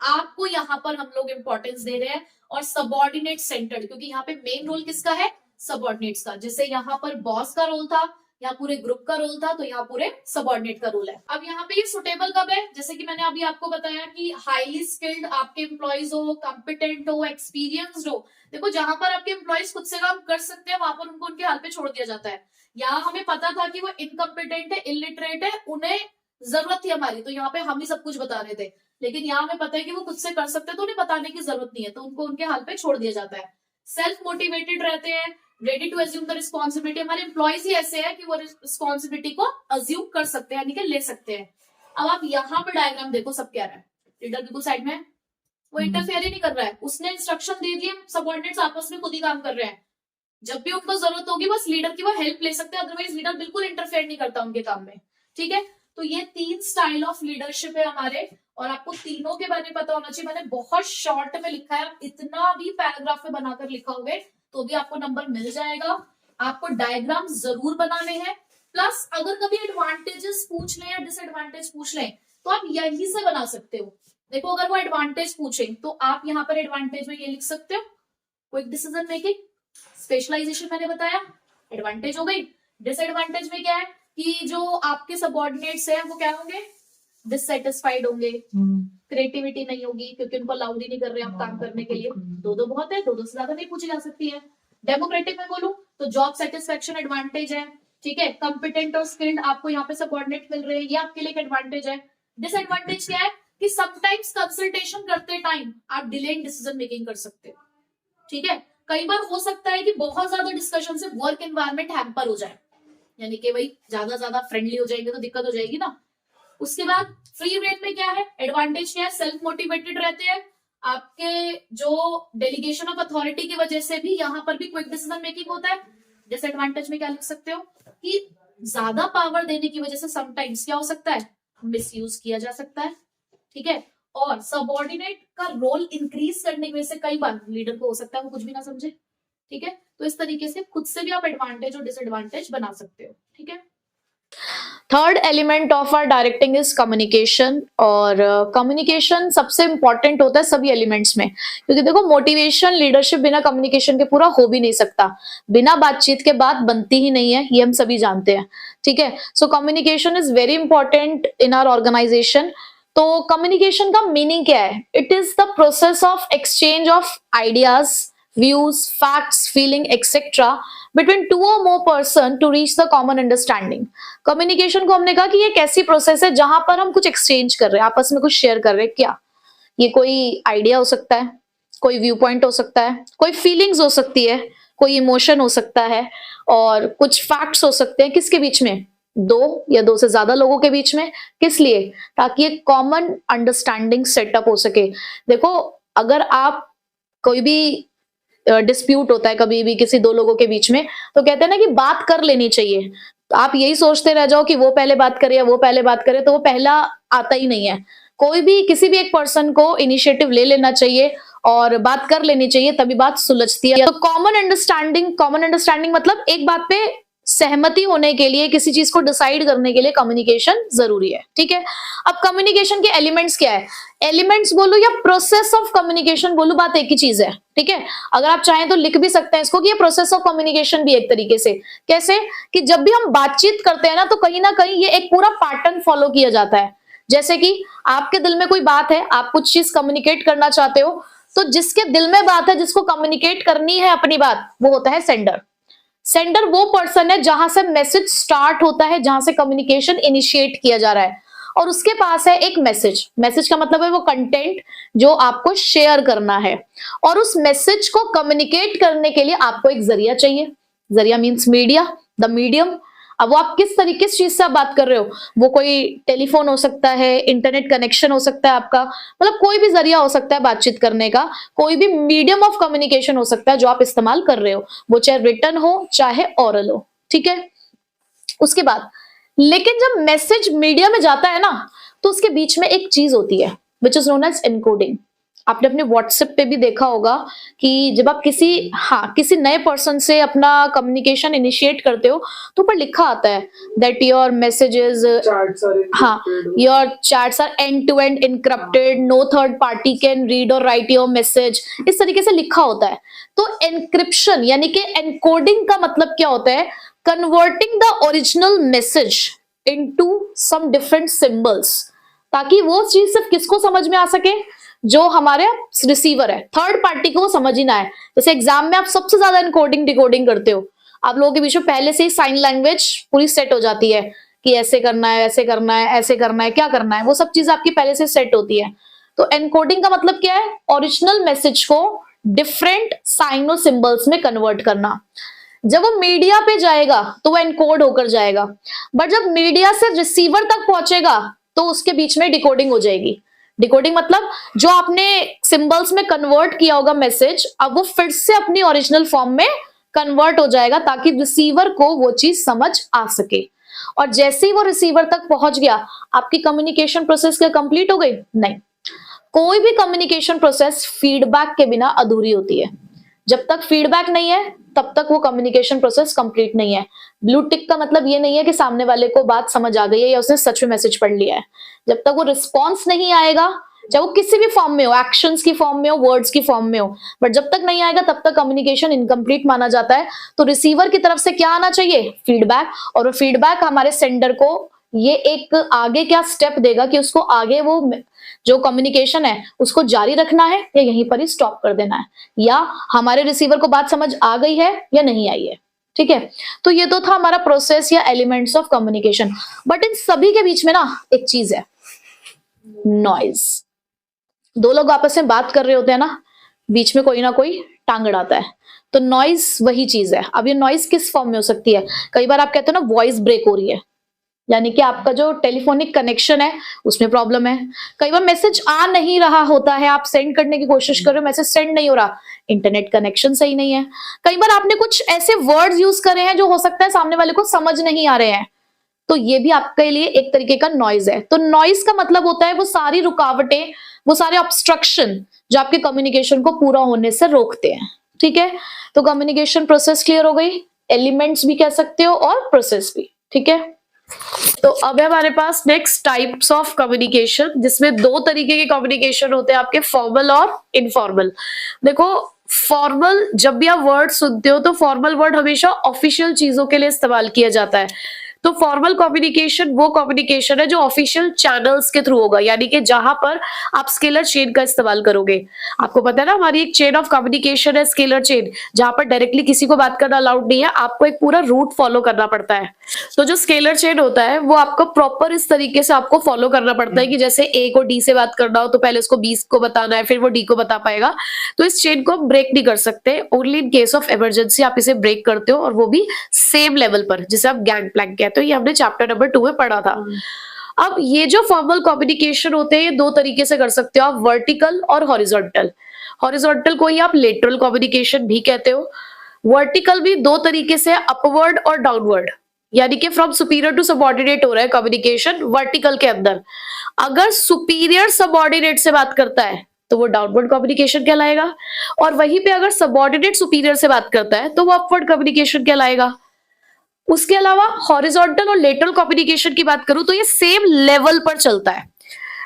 आपको यहाँ पर हम लोग इंपॉर्टेंस दे रहे हैं, और सबऑर्डिनेट सेंटर्ड, क्योंकि यहाँ पे मेन रोल किसका है, सबऑर्डिनेट्स का। जैसे यहाँ पर बॉस का रोल था, यहाँ पूरे ग्रुप का रोल था, तो यहाँ पूरे सबऑर्डिनेट का रोल है। अब यहाँ पे ये सुटेबल कब है, जैसे कि मैंने अभी आपको बताया कि हाईली स्किल्ड आपके एम्प्लॉइज हो, कॉम्पिटेंट हो, एक्सपीरियंस्ड हो। देखो जहां पर आपके एम्प्लॉइज खुद से काम कर सकते हैं वहां पर उनको उनके हाल पे छोड़ दिया जाता है। यहाँ हमें पता था कि वो इनकम्पिटेंट है, इलिटरेट है, उन्हें जरूरत थी हमारी, तो यहाँ पे हम ही सब कुछ बता रहे थे, लेकिन यहाँ हमें पता है कि वो खुद से कर सकते हैं तो उन्हें बताने की जरूरत नहीं है, तो उनको उनके हाल पे छोड़ दिया जाता है। सेल्फ मोटिवेटेड रहते हैं, ready to assume the responsibility, हमारे एम्प्लॉइज ही ऐसे हैं कि वो रिस्पॉन्सिबिलिटी को अज्यूम कर सकते हैं, यानी कि ले सकते हैं। अब आप यहाँ पे डायग्राम देखो, सब क्या रहा है, लीडर बिल्कुल साइड में, वो इंटरफेयर ही नहीं कर रहा है, उसने इंस्ट्रक्शन दे दिए, सबऑर्डिनेट्स आपस में खुद ही काम कर रहे हैं, जब भी उनको जरूरत होगी बस लीडर की वो हेल्प ले सकते हैं, अदरवाइज लीडर बिल्कुल इंटरफेयर नहीं करता उनके काम में। ठीक है, तो ये 3 स्टाइल ऑफ लीडरशिप है हमारे, और आपको तीनों के बारे में पता होना चाहिए। मैंने बहुत शॉर्ट में लिखा है, इतना भी पैराग्राफ में बनाकर लिखाओगे तो भी आपको नंबर मिल जाएगा। आपको डायग्राम जरूर बनाने हैं, प्लस अगर कभी एडवांटेजेस पूछ लें या डिसएडवांटेज पूछ लें तो आप यही से बना सकते हो। देखो अगर वो एडवांटेज पूछे तो आप यहाँ पर एडवांटेज में ये लिख सकते हो, क्विक डिसीजन मेकिंग, स्पेशलाइजेशन मैंने बताया, एडवांटेज हो गई। डिसएडवांटेज में क्या है कि जो आपके सबऑर्डिनेट्स हैं वो क्या होंगे, डिससेटिस्फाइड होंगे, क्रिएटिविटी नहीं होगी क्योंकि उनको अलाउड ही नहीं कर रहे आप काम करने के लिए, दो बहुत है, दो से ज्यादा नहीं पूछी जा सकती है। डेमोक्रेटिक में बोलूं तो जॉब सेटिस्फेक्शन एडवांटेज है, ठीक है, कॉम्पिटेंट और स्किल्ड आपको यहाँ पे सबऑर्डिनेट मिल रहे हैं, ये आपके लिए एक एडवांटेज है। डिसएडवांटेज क्या है कि समटाइम्स कंसल्टेशन करते टाइम आप डिले इन डिसीजन मेकिंग कर सकते हो। ठीक है, कई बार हो सकता है कि बहुत ज्यादा डिस्कशन से वर्क एनवायरनमेंट हैम्पर हो जाए, यानी कि भाई ज्यादा फ्रेंडली हो जाएंगे तो दिक्कत हो जाएगी ना। उसके बाद फ्री रेन में क्या है, एडवांटेज क्या है, सेल्फ मोटिवेटेड रहते हैं, आपके जो डेलीगेशन ऑफ अथॉरिटी की वजह से भी यहाँ पर भी क्विक डिसीजन मेकिंग होता है, डिसएडवांटेज में क्या लिख सकते हो कि ज्यादा पावर देने की वजह से समटाइम्स क्या हो सकता है, मिसयूज किया जा सकता है, ठीक है। और सबऑर्डिनेट का रोल इंक्रीज करने की वजह से कई बार लीडर को हो सकता है वो कुछ भी ना समझे, ठीक है। तो इस तरीके से खुद से भी आप एडवांटेज और डिसएडवांटेज बना सकते हो, ठीक है। Third element of our directing is communication. और कम्युनिकेशन सबसे इंपॉर्टेंट होता है सभी एलिमेंट्स में, क्योंकि देखो मोटिवेशन लीडरशिप बिना कम्युनिकेशन के पूरा हो भी नहीं सकता, बिना बातचीत के बात बनती ही नहीं है, ये हम सभी जानते हैं, ठीक है। So communication is very important in our organisation. तो कम्युनिकेशन का मीनिंग क्या है? It is the process of exchange of ideas, views, facts, feeling, etc. between two or more person to reach the common understanding. Communication को हमने कहा कि ये एक ऐसी प्रोसेस है जहां पर हम कुछ एक्सचेंज कर रहे हैं, आपस में कुछ शेयर कर रहे हैं। क्या ये कोई आइडिया हो सकता है, कोई व्यू पॉइंट हो सकता है, कोई फीलिंग्स हो सकती है, कोई इमोशन हो सकता है, और कुछ फैक्ट्स हो सकते हैं। किसके बीच में? दो या दो से ज्यादा लोगों के बीच में। किस लिए? ताकि एक कॉमन अंडरस्टैंडिंग सेटअप हो सके। देखो, अगर आप कोई भी डिस्प्यूट होता है कभी भी किसी दो लोगों के बीच में, तो कहते हैं ना कि बात कर लेनी चाहिए। तो आप यही सोचते रह जाओ कि वो पहले बात करे या वो पहले बात करे, तो वो पहला आता ही नहीं है। कोई भी किसी भी एक पर्सन को इनिशिएटिव ले लेना चाहिए और बात कर लेनी चाहिए, तभी बात सुलझती है। तो कॉमन अंडरस्टैंडिंग मतलब एक बात पे सहमति होने के लिए, किसी चीज को डिसाइड करने के लिए कम्युनिकेशन जरूरी है, ठीक है। अब कम्युनिकेशन के एलिमेंट्स क्या है? एलिमेंट्स बोलूं या प्रोसेस ऑफ कम्युनिकेशन बोलूं, बात एक ही चीज है, ठीक है। अगर आप चाहें तो लिख भी सकते हैं इसको कि ये प्रोसेस ऑफ कम्युनिकेशन भी एक तरीके से। कैसे? कि जब भी हम बातचीत करते हैं ना, तो कहीं ना कहीं ये एक पूरा पैटर्न फॉलो किया जाता है। जैसे कि आपके दिल में कोई बात है, आप कुछ चीज कम्युनिकेट करना चाहते हो, तो जिसके दिल में बात है, जिसको कम्युनिकेट करनी है अपनी बात, वो होता है सेंडर। सेंडर वो पर्सन है जहां से मैसेज स्टार्ट होता है, जहां से कम्युनिकेशन इनिशिएट किया जा रहा है, और उसके पास है एक मैसेज का मतलब है वो कंटेंट जो आपको शेयर करना है। और उस मैसेज को कम्युनिकेट करने के लिए आपको एक जरिया चाहिए। जरिया मींस मीडिया, द मीडियम। अब वो आप किस तरीके चीज से आप बात कर रहे हो, वो कोई टेलीफोन हो सकता है, इंटरनेट कनेक्शन हो सकता है आपका, मतलब कोई भी जरिया हो सकता है बातचीत करने का, कोई भी मीडियम ऑफ कम्युनिकेशन हो सकता है जो आप इस्तेमाल कर रहे हो, वो चाहे रिटन हो चाहे ओरल हो, ठीक है। उसके बाद लेकिन जब मैसेज मीडिया में जाता है ना, तो उसके बीच में एक चीज होती है which is known as encoding. आपने अपने व्हाट्सएप पे भी देखा होगा कि जब आप किसी नए पर्सन से अपना कम्युनिकेशन इनिशिएट करते हो, तो ऊपर लिखा आता है that your messages, your chats are end to end encrypted, no third party can read or write your message, इस तरीके से लिखा होता है। तो एनक्रिप्शन यानी कि एनकोडिंग का मतलब क्या होता है? Converting the original message into some different symbols, ताकि वो चीज सिर्फ किसको समझ में आ सके? जो हमारे रिसीवर है, थर्ड पार्टी को समझ ही ना आए। जैसे एग्जाम में आप सबसे ज्यादा एनकोडिंग डिकोडिंग करते हो, आप लोगों के बीच में पहले से ही साइन लैंग्वेज पूरी सेट हो जाती है कि ऐसे करना है, ऐसे करना है, ऐसे करना है, क्या करना है, वो सब चीज आपकी पहले से सेट होती है। तो एनकोडिंग का मतलब क्या है? ओरिजिनल मैसेज को डिफरेंट साइन और सिंबल्स में कन्वर्ट करना। जब वो मीडिया पे जाएगा तो वो एनकोड होकर जाएगा, बट जब मीडिया से रिसीवर तक पहुंचेगा तो उसके बीच में डिकोडिंग हो जाएगी। डिकोडिंग मतलब जो आपने सिंबल्स में कन्वर्ट किया होगा मैसेज, अब वो फिर से अपनी ओरिजिनल फॉर्म में कन्वर्ट हो जाएगा, ताकि रिसीवर को वो चीज समझ आ सके। और जैसे ही वो रिसीवर तक पहुंच गया, आपकी कम्युनिकेशन प्रोसेस क्या कंप्लीट हो गई? नहीं। कोई भी कम्युनिकेशन प्रोसेस फीडबैक के बिना अधूरी होती है। जब तक फीडबैक नहीं है, तब तक वो कम्युनिकेशन प्रोसेस कंप्लीट नहीं है। ब्लू टिक का मतलब ये नहीं है कि सामने वाले को बात समझ आ गई है या उसने सच में मैसेज पढ़ लिया है। जब तक वो रिस्पॉन्स नहीं आएगा, चाहे वो किसी भी फॉर्म में हो, एक्शंस की फॉर्म में हो, वर्ड्स की फॉर्म में हो, बट जब तक नहीं आएगा तब तक कम्युनिकेशन इनकम्प्लीट माना जाता है। तो रिसीवर की तरफ से क्या आना चाहिए? फीडबैक। और वो फीडबैक हमारे सेंडर को ये एक आगे क्या स्टेप देगा कि उसको आगे वो जो कम्युनिकेशन है उसको जारी रखना है या यहीं पर ही स्टॉप कर देना है, या हमारे रिसीवर को बात समझ आ गई है या नहीं आई है, ठीक है। तो ये तो था हमारा प्रोसेस या elements of communication. But in सभी के बीच में ना एक चीज है, नॉइज। दो लोग आपस में बात कर रहे होते हैं ना, बीच में कोई ना कोई टांग अड़ाता है, तो नॉइज वही चीज है। अब ये नॉइज किस फॉर्म में हो सकती है? कई बार आप कहते हो ना वॉइस ब्रेक हो रही है, यानी कि आपका जो टेलीफोनिक कनेक्शन है उसमें प्रॉब्लम है। कई बार मैसेज आ नहीं रहा होता है, आप सेंड करने की कोशिश कर रहे हो, मैसेज सेंड नहीं हो रहा, इंटरनेट कनेक्शन सही नहीं है। कई बार आपने कुछ ऐसे वर्ड्स यूज करे हैं जो हो सकता है सामने वाले को समझ नहीं आ रहे हैं, तो ये भी आपके लिए एक तरीके का नॉइज है। तो नॉइज का मतलब होता है वो सारी रुकावटें, वो सारे ऑब्स्ट्रक्शन जो आपके कम्युनिकेशन को पूरा होने से रोकते हैं। ठीक है, तो कम्युनिकेशन प्रोसेस क्लियर हो गई, एलिमेंट्स भी कह सकते हो और प्रोसेस भी। ठीक है, तो अब है हमारे पास नेक्स्ट टाइप्स ऑफ कम्युनिकेशन, जिसमें दो तरीके के कम्युनिकेशन होते हैं आपके, फॉर्मल और इनफॉर्मल। देखो, फॉर्मल जब भी आप वर्ड सुनते हो तो फॉर्मल वर्ड हमेशा ऑफिशियल चीजों के लिए इस्तेमाल किया जाता है। तो फॉर्मल कम्युनिकेशन वो कम्युनिकेशन है जो ऑफिशियल चैनल्स के थ्रू होगा, यानी कि जहां पर आप स्केलर चेन का इस्तेमाल करोगे। आपको पता है ना, हमारी एक चेन ऑफ कम्युनिकेशन है स्केलर चेन, जहां पर डायरेक्टली किसी को बात करना अलाउड नहीं है, आपको एक पूरा रूट फॉलो करना पड़ता है। तो जो स्केलर चेन होता है वो आपको प्रॉपर इस तरीके से आपको फॉलो करना पड़ता है कि जैसे ए को डी से बात करना हो तो पहले उसको बी को बताना है, फिर वो डी को बता पाएगा। तो इस चेन को हम ब्रेक नहीं कर सकते, only in case of emergency आप इसे ब्रेक करते हो, और वो भी सेम लेवल पर, जिसे आप गैंग प्लैंक कहते हो। ये हमने चैप्टर नंबर 2 में पढ़ा था। अब ये जो फॉर्मल कम्युनिकेशन होते हैं ये दो तरीके से कर सकते हो आप, वर्टिकल और हॉरिजॉन्टल। हॉरिजॉन्टल को ही आप लेटरल कम्युनिकेशन भी कहते हो। वर्टिकल भी दो तरीके से, अपवर्ड और डाउनवर्ड, यानी कि फ्रॉम सुपीरियर टू सबऑर्डिनेट हो रहा है कम्युनिकेशन वर्टिकल के अंदर। अगर सुपीरियर सबऑर्डिनेट से बात करता है तो वो डाउनवर्ड कम्युनिकेशन कहलाएगा, और वहीं पे अगर सबऑर्डिनेट सुपीरियर से बात करता है तो वो अपवर्ड कम्युनिकेशन कहलाएगा। उसके अलावा हॉरिजॉन्टल और लेटरल कम्युनिकेशन की बात करूं तो ये सेम लेवल पर चलता है,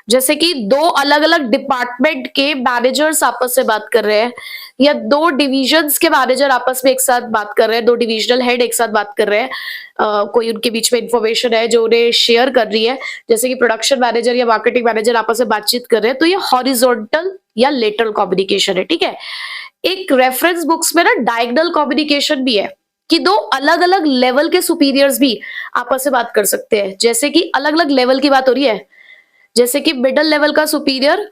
जैसे कि दो अलग अलग डिपार्टमेंट के मैनेजर्स आपस में बात कर रहे हैं, या दो डिविजन्स के मैनेजर आपस में एक साथ बात कर रहे हैं, दो डिविजनल हेड एक साथ बात कर रहे हैं, कोई उनके बीच में इंफॉर्मेशन है जो उन्हें शेयर कर रही है, जैसे कि प्रोडक्शन मैनेजर या मार्केटिंग मैनेजर आपस में बातचीत कर रहे हैं, तो ये हॉरिजॉन्टल या लेटरल कम्युनिकेशन है। ठीक है, एक रेफरेंस बुक्स में ना डायगोनल कम्युनिकेशन भी है, कि दो अलग अलग लेवल के सुपीरियर्स भी आपस में बात कर सकते हैं। जैसे कि अलग अलग लेवल की बात हो रही है, जैसे कि मिडिल लेवल का सुपीरियर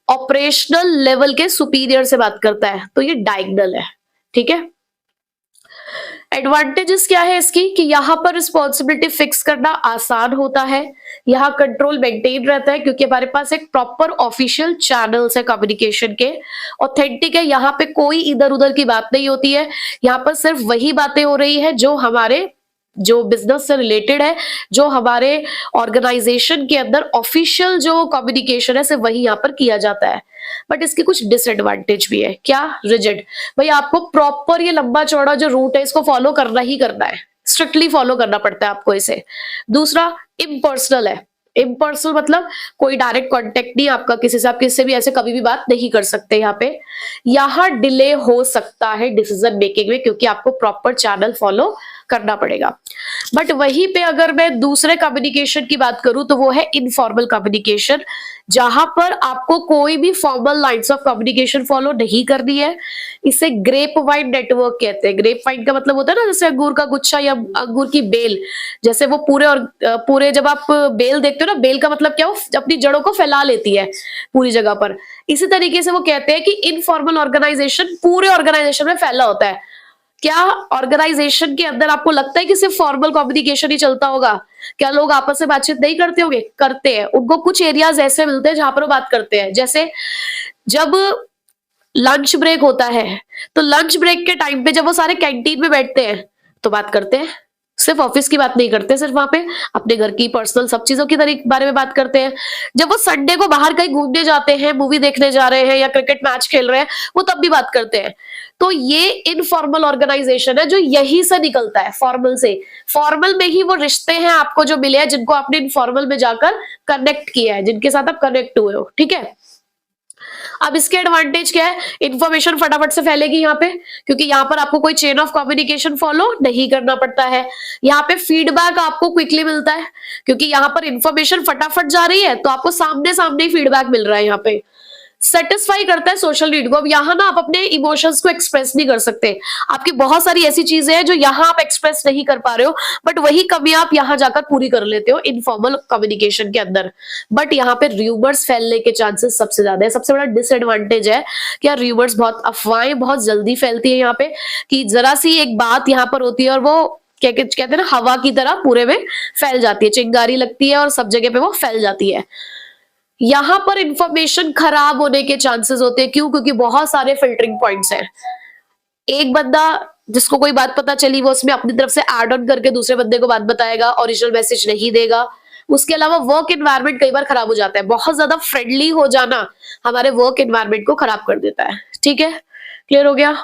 ऑपरेशनल लेवल के सुपीरियर से बात करता है, तो ये डायगोनल है। ठीक है, एडवांटेजेस क्या है इसकी, कि यहाँ पर रिस्पॉन्सिबिलिटी फिक्स करना आसान होता है, यहाँ कंट्रोल मेंटेन रहता है क्योंकि हमारे पास एक प्रॉपर ऑफिशियल चैनल्स है कम्युनिकेशन के, ऑथेंटिक है, यहाँ पे कोई इधर उधर की बात नहीं होती है, यहाँ पर सिर्फ वही बातें हो रही है जो हमारे जो बिजनेस से रिलेटेड है, जो हमारे ऑर्गेनाइजेशन के अंदर ऑफिशियल जो कम्युनिकेशन है सिर्फ वही यहाँ पर किया जाता है। बट इसके कुछ डिसएडवांटेज भी है। क्या? रिजिड, भाई आपको प्रॉपर ये लंबा चौड़ा जो रूट है इसको फॉलो करना ही करना है, स्ट्रिक्टली फॉलो करना पड़ता है आपको इसे। दूसरा, इम्पर्सनल है। इम्पर्सनल मतलब कोई डायरेक्ट कांटेक्ट नहीं आपका किसी से, आप किसी से भी ऐसे कभी भी बात नहीं कर सकते। यहाँ पे यहाँ डिले हो सकता है डिसीजन मेकिंग में, क्योंकि आपको प्रॉपर चैनल फॉलो करना पड़ेगा। बट वहीं पे अगर मैं दूसरे कम्युनिकेशन की बात करूं तो वो है इनफॉर्मल कम्युनिकेशन, जहां पर आपको कोई भी formal lines of communication follow नहीं करनी है। इसे ग्रेप वाइन नेटवर्क कहते हैं। ग्रेप वाइन का मतलब होता है ना, जैसे अंगूर का गुच्छा या अंगूर की बेल, जैसे वो पूरे और पूरे, जब आप बेल देखते हो ना, बेल का मतलब क्या, वो अपनी जड़ों को फैला लेती है पूरी जगह पर। इसी तरीके से वो कहते हैं कि इनफॉर्मल ऑर्गेनाइजेशन पूरे ऑर्गेनाइजेशन में फैला होता है। क्या ऑर्गेनाइजेशन के अंदर आपको लगता है कि सिर्फ फॉर्मल कम्युनिकेशन ही चलता होगा? क्या लोग आपस में बातचीत नहीं करते होंगे? करते हैं। उनको कुछ एरियाज ऐसे मिलते हैं जहां पर वो बात करते हैं, जैसे जब लंच ब्रेक होता है तो लंच ब्रेक के टाइम पे जब वो सारे कैंटीन में बैठते हैं तो बात करते हैं। सिर्फ ऑफिस की बात नहीं करते, सिर्फ वहां पे अपने घर की पर्सनल सब चीजों की बारे में बात करते हैं। जब वो संडे को बाहर कहीं घूमने जाते हैं, मूवी देखने जा रहे हैं या क्रिकेट मैच खेल रहे हैं, वो तब भी बात करते हैं। तो ये इनफॉर्मल ऑर्गेनाइजेशन है जो यही से निकलता है, फॉर्मल से। फॉर्मल में ही वो रिश्ते हैं आपको जो मिले हैं, जिनको आपने इनफॉर्मल में जाकर कनेक्ट किया है, जिनके साथ आप कनेक्ट हुए हो। ठीक है, अब इसके एडवांटेज क्या है? इंफॉर्मेशन फटाफट से फैलेगी यहाँ पे, क्योंकि यहाँ पर आपको कोई चेन ऑफ कम्युनिकेशन फॉलो नहीं करना पड़ता है। यहाँ पे फीडबैक आपको क्विकली मिलता है, क्योंकि यहाँ पर इंफॉर्मेशन फटाफट जा रही है तो आपको सामने सामने ही फीडबैक मिल रहा है। यहाँ पे सेटिस्फाई करता है सोशल नीड को। अब यहाँ ना आप अपने इमोशंस को एक्सप्रेस नहीं कर सकते, आपकी बहुत सारी ऐसी चीजें हैं जो यहाँ आप एक्सप्रेस नहीं कर पा रहे हो, बट वही कमी आप यहाँ जाकर पूरी कर लेते हो इनफॉर्मल कम्युनिकेशन के अंदर। बट यहाँ पे र्यूमर्स फैलने के चांसेस सबसे ज्यादा है। सबसे बड़ा डिसएडवांटेज है कि यार र्यूमर्स, बहुत अफवाहें बहुत जल्दी फैलती है यहाँ पे, कि जरा सी एक बात यहाँ पर होती है और वो कहते हैं ना, हवा की तरह पूरे में फैल जाती है, चिंगारी लगती है और सब जगह पे वो फैल जाती है। यहाँ पर इंफॉर्मेशन खराब होने के चांसेस होते हैं। क्यों? क्योंकि बहुत सारे फिल्टरिंग पॉइंट्स हैं। एक बंदा जिसको कोई बात पता चली वो उसमें अपनी तरफ से ऐड ऑन करके दूसरे बंदे को बात बताएगा, ओरिजिनल मैसेज नहीं देगा। उसके अलावा वर्क एनवायरनमेंट कई बार खराब हो जाता है। बहुत ज्यादा फ्रेंडली हो जाना हमारे वर्क एनवायरनमेंट को खराब कर देता है। ठीक है, क्लियर हो गया?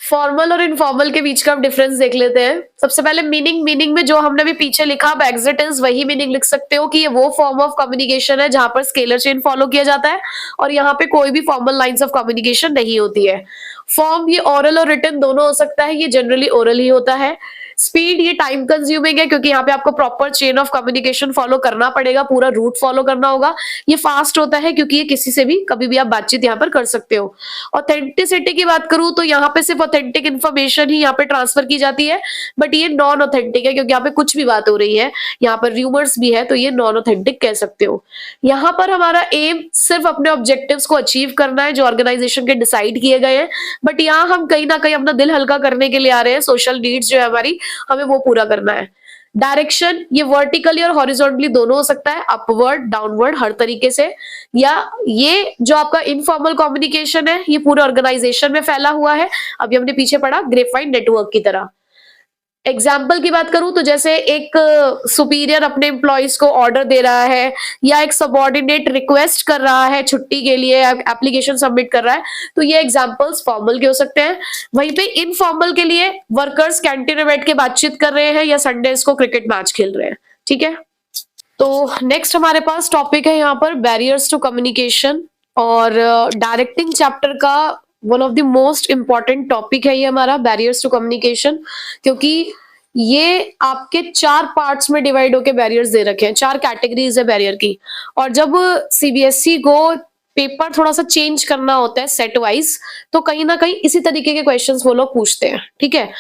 फॉर्मल और इनफॉर्मल के बीच का हम डिफरेंस देख लेते हैं। सबसे पहले मीनिंग में जो हमने भी पीछे लिखा, आप एग्जिट इज वही मीनिंग लिख सकते हो कि ये वो फॉर्म ऑफ कम्युनिकेशन है जहां पर स्केलर चेन फॉलो किया जाता है और यहाँ पे कोई भी फॉर्मल लाइंस ऑफ कम्युनिकेशन नहीं होती है। फॉर्म ये ओरल और रिटन दोनों हो सकता है, ये जनरली ओरल ही होता है। स्पीड ये टाइम कंज्यूमिंग है क्योंकि यहाँ पे आपको proper chain of communication follow करना पड़ेगा, पूरा रूट फॉलो करना होगा। ये फास्ट होता है क्योंकि ये किसी से भी कभी भी आप बातचीत यहाँ पर कर सकते हो। ऑथेंटिसिटी की बात करूं तो यहाँ पे सिर्फ ऑथेंटिक इन्फॉर्मेशन ही यहाँ पे ट्रांसफर की जाती है, बट ये नॉन ऑथेंटिक है क्योंकि यहाँ पे कुछ भी बात हो रही है, यहाँ पर रूमर्स भी है, तो ये नॉन ऑथेंटिक कह सकते हो। यहाँ पर हमारा एम सिर्फ अपने ऑब्जेक्टिव्स को अचीव करना है जो ऑर्गेनाइजेशन के डिसाइड किए गए हैं, बट यहाँ हम कहीं ना कहीं अपना दिल हल्का करने के लिए आ रहे हैं। सोशल नीड्स जो है हमारी, हमें वो पूरा करना है। डायरेक्शन ये वर्टिकली और हॉरिजॉन्टली दोनों हो सकता है, अपवर्ड डाउनवर्ड हर तरीके से। या ये जो आपका इनफॉर्मल कम्युनिकेशन है ये पूरे ऑर्गेनाइजेशन में फैला हुआ है। अभी हमने पीछे पढ़ा ग्रेफाइन नेटवर्क की तरह। एग्जाम्पल की बात करूं तो जैसे एक सुपीरियर अपने एम्प्लॉइज को ऑर्डर दे रहा है या एक सबॉर्डिनेट रिक्वेस्ट कर रहा है छुट्टी के लिए, एप्लीकेशन सबमिट कर रहा है, तो ये एग्जाम्पल्स फॉर्मल के हो सकते हैं। वहीं पे इनफॉर्मल के लिए वर्कर्स कैंटीन में बैठ के बातचीत कर रहे हैं या संडेज को क्रिकेट मैच खेल रहे हैं। ठीक है, तो नेक्स्ट हमारे पास टॉपिक है यहाँ पर बैरियर्स टू कम्युनिकेशन, और डायरेक्टिंग चैप्टर का one of the most important topic है ये हमारा बैरियर्स टू कम्युनिकेशन, क्योंकि ये आपके 4 पार्ट्स में डिवाइड होके बैरियर्स दे रखे हैं, 4 कैटेगरीज है बैरियर की। और जब सीबीएसई को पेपर थोड़ा सा चेंज करना होता है सेट वाइज, तो कहीं ना कहीं इसी तरीके के क्वेश्चंस वो लोग पूछते हैं। ठीक है,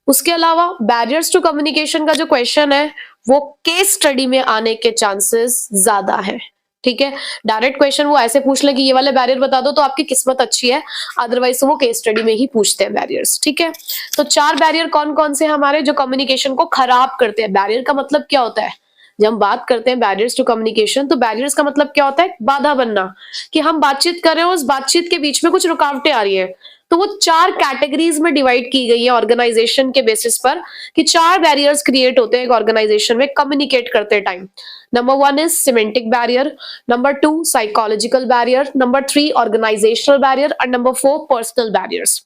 उसके अलावा बैरियर्स टू कम्युनिकेशन का जो क्वेश्चन है वो केस स्टडी में आने के चांसेस ज्यादा है। ठीक है, डायरेक्ट क्वेश्चन वो ऐसे पूछ ले कि ये वाले बैरियर बता दो तो आपकी किस्मत अच्छी है, अदरवाइज वो केस स्टडी में ही पूछते हैं बैरियर्स। ठीक है, तो 4 बैरियर कौन कौन से हमारे जो कम्युनिकेशन को खराब करते हैं। बैरियर का मतलब क्या होता है? जब हम बात करते हैं बैरियर्स टू कम्युनिकेशन, तो बैरियर्स का मतलब क्या होता है? बाधा बनना, कि हम बातचीत कर रहे हैं, उस बातचीत के बीच में कुछ रुकावटें आ रही है। तो वो 4 कैटेगरीज में डिवाइड की गई है ऑर्गेनाइजेशन के बेसिस पर, कि 4 बैरियर्स क्रिएट होते हैं एक ऑर्गेनाइजेशन में कम्युनिकेट करते time. Number 1 is semantic barrier, number 2 psychological barrier, number 3 organisational barrier और नंबर 4 पर्सनल बैरियर्स।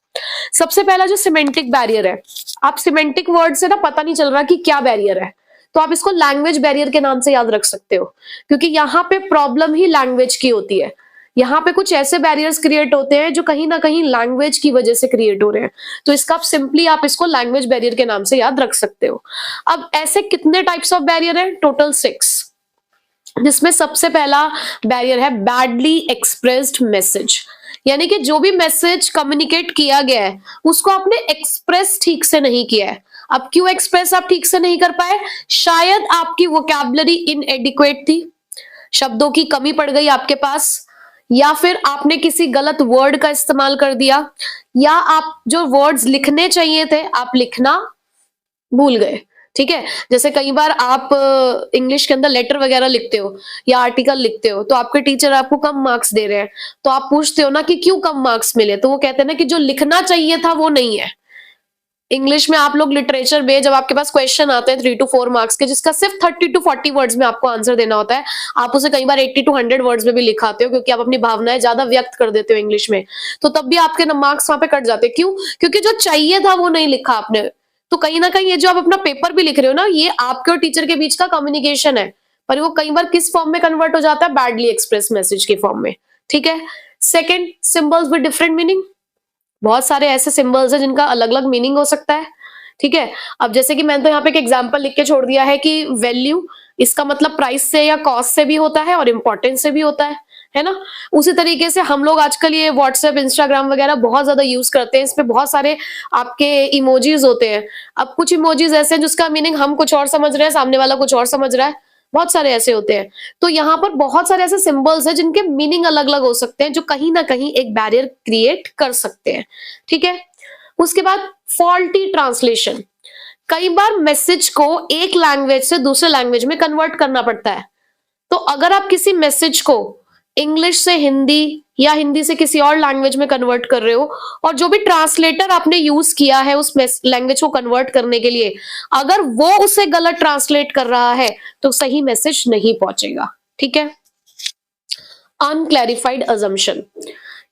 सबसे पहला जो सिमेंटिक बैरियर है, आप सिमेंटिक वर्ड से ना पता नहीं चल रहा कि क्या बैरियर है, तो आप इसको लैंग्वेज बैरियर के नाम से याद रख सकते हो, क्योंकि यहाँ पे प्रॉब्लम ही लैंग्वेज की होती है। यहाँ पे कुछ ऐसे बैरियर्स क्रिएट होते हैं जो कहीं ना कहीं लैंग्वेज की वजह से क्रिएट हो रहे हैं, तो इसका आप इसको लैंग्वेज बैरियर के नाम से याद रख सकते हो। अब ऐसे कितने टाइप्स ऑफ बैरियर है? टोटल 6, जिसमें सबसे पहला बैरियर है बैडली एक्सप्रेस्ड मैसेज, यानी कि जो भी मैसेज कम्युनिकेट किया गया है उसको आपने एक्सप्रेस ठीक से नहीं किया है। अब क्यों एक्सप्रेस आप ठीक से नहीं कर पाए? शायद आपकी वोकैबुलरी इनएडिक्वेट थी, शब्दों की कमी पड़ गई आपके पास, या फिर आपने किसी गलत वर्ड का इस्तेमाल कर दिया, या आप जो वर्ड्स लिखने चाहिए थे आप लिखना भूल गए। ठीक है, जैसे कई बार आप इंग्लिश के अंदर लेटर वगैरह लिखते हो या आर्टिकल लिखते हो, तो आपके टीचर आपको कम मार्क्स दे रहे हैं, तो आप पूछते हो ना कि क्यों कम मार्क्स मिले, तो वो कहते हैं ना कि जो लिखना चाहिए था वो नहीं है। इंग्लिश में आप लोग लिटरेचर में जब आपके पास क्वेश्चन आते हैं 3 to 4 मार्क्स के, जिसका सिर्फ 30 to 40 वर्ड्स में आपको आंसर देना होता है, आप उसे कई बार 80 to 100 वर्ड्स में भी लिखाते हो, क्योंकि आप अपनी भावनाएं ज्यादा व्यक्त कर देते हो इंग्लिश में, तो तब भी आपके मार्क्स वहां पे कट जाते हैं। क्यों? क्योंकि जो चाहिए था वो नहीं लिखा आपने। तो कहीं ना कहीं ये जो आप अपना पेपर भी लिख रहे हो ना, ये आपके और टीचर के बीच का कम्युनिकेशन है, पर वो कई बार किस फॉर्म में कन्वर्ट हो जाता है? बैडली एक्सप्रेस मैसेज के फॉर्म में। ठीक है, second, symbols with different meaning. बहुत सारे ऐसे सिंबल्स हैं जिनका अलग अलग मीनिंग हो सकता है। ठीक है, अब जैसे कि मैंने तो यहाँ पे एक एग्जांपल लिख के छोड़ दिया है कि वैल्यू, इसका मतलब प्राइस से या कॉस्ट से भी होता है और इंपॉर्टेंस से भी होता है ना। उसी तरीके से हम लोग आजकल ये व्हाट्सएप, इंस्टाग्राम वगैरह बहुत ज्यादा यूज करते हैं, इसमें बहुत सारे आपके इमोजीज होते हैं। अब कुछ इमोजीज ऐसे हैं जिसका मीनिंग हम कुछ और समझ रहे हैं, सामने वाला कुछ और समझ रहा है, बहुत सारे ऐसे होते हैं। तो यहाँ पर बहुत सारे ऐसे सिंबल्स हैं जिनके मीनिंग अलग अलग हो सकते हैं, जो कहीं ना कहीं एक बैरियर क्रिएट कर सकते हैं। ठीक है, उसके बाद फॉल्टी ट्रांसलेशन। कई बार मैसेज को एक लैंग्वेज से दूसरे लैंग्वेज में कन्वर्ट करना पड़ता है। तो अगर आप किसी मैसेज को इंग्लिश से हिंदी या हिंदी से किसी और लैंग्वेज में कन्वर्ट कर रहे हो, और जो भी ट्रांसलेटर आपने यूज किया है उस लैंग्वेज को कन्वर्ट करने के लिए, अगर वो उसे गलत ट्रांसलेट कर रहा है तो सही मैसेज नहीं पहुंचेगा। ठीक है। अनक्लैरिफाइड अजम्पशन,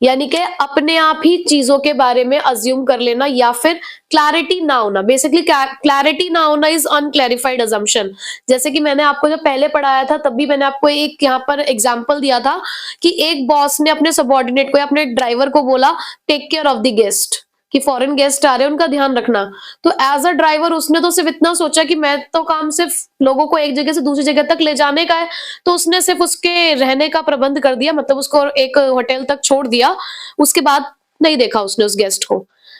यानी कि अपने आप ही चीजों के बारे में अज्यूम कर लेना या फिर क्लैरिटी ना होना। बेसिकली क्लैरिटी ना होना इज अनक्लैरिफाइड अजम्पशन। जैसे कि मैंने आपको जब पहले पढ़ाया था तब भी मैंने आपको एक यहाँ पर एग्जांपल दिया था कि एक बॉस ने अपने सबऑर्डिनेट को या अपने ड्राइवर को बोला take care of the guest, कि फॉरेन गेस्ट आ रहे हैं उनका ध्यान रखना। तो एज अ ड्राइवर उसने तो सिर्फ इतना सोचा कि मैं तो काम सिर्फ लोगों को एक जगह से दूसरी जगह तक ले जाने का है, तो उसने सिर्फ उसके रहने का प्रबंध कर दिया, मतलब उसको एक होटल तक छोड़ दिया, उसके बाद नहीं देखा उसने उस गेस्ट को।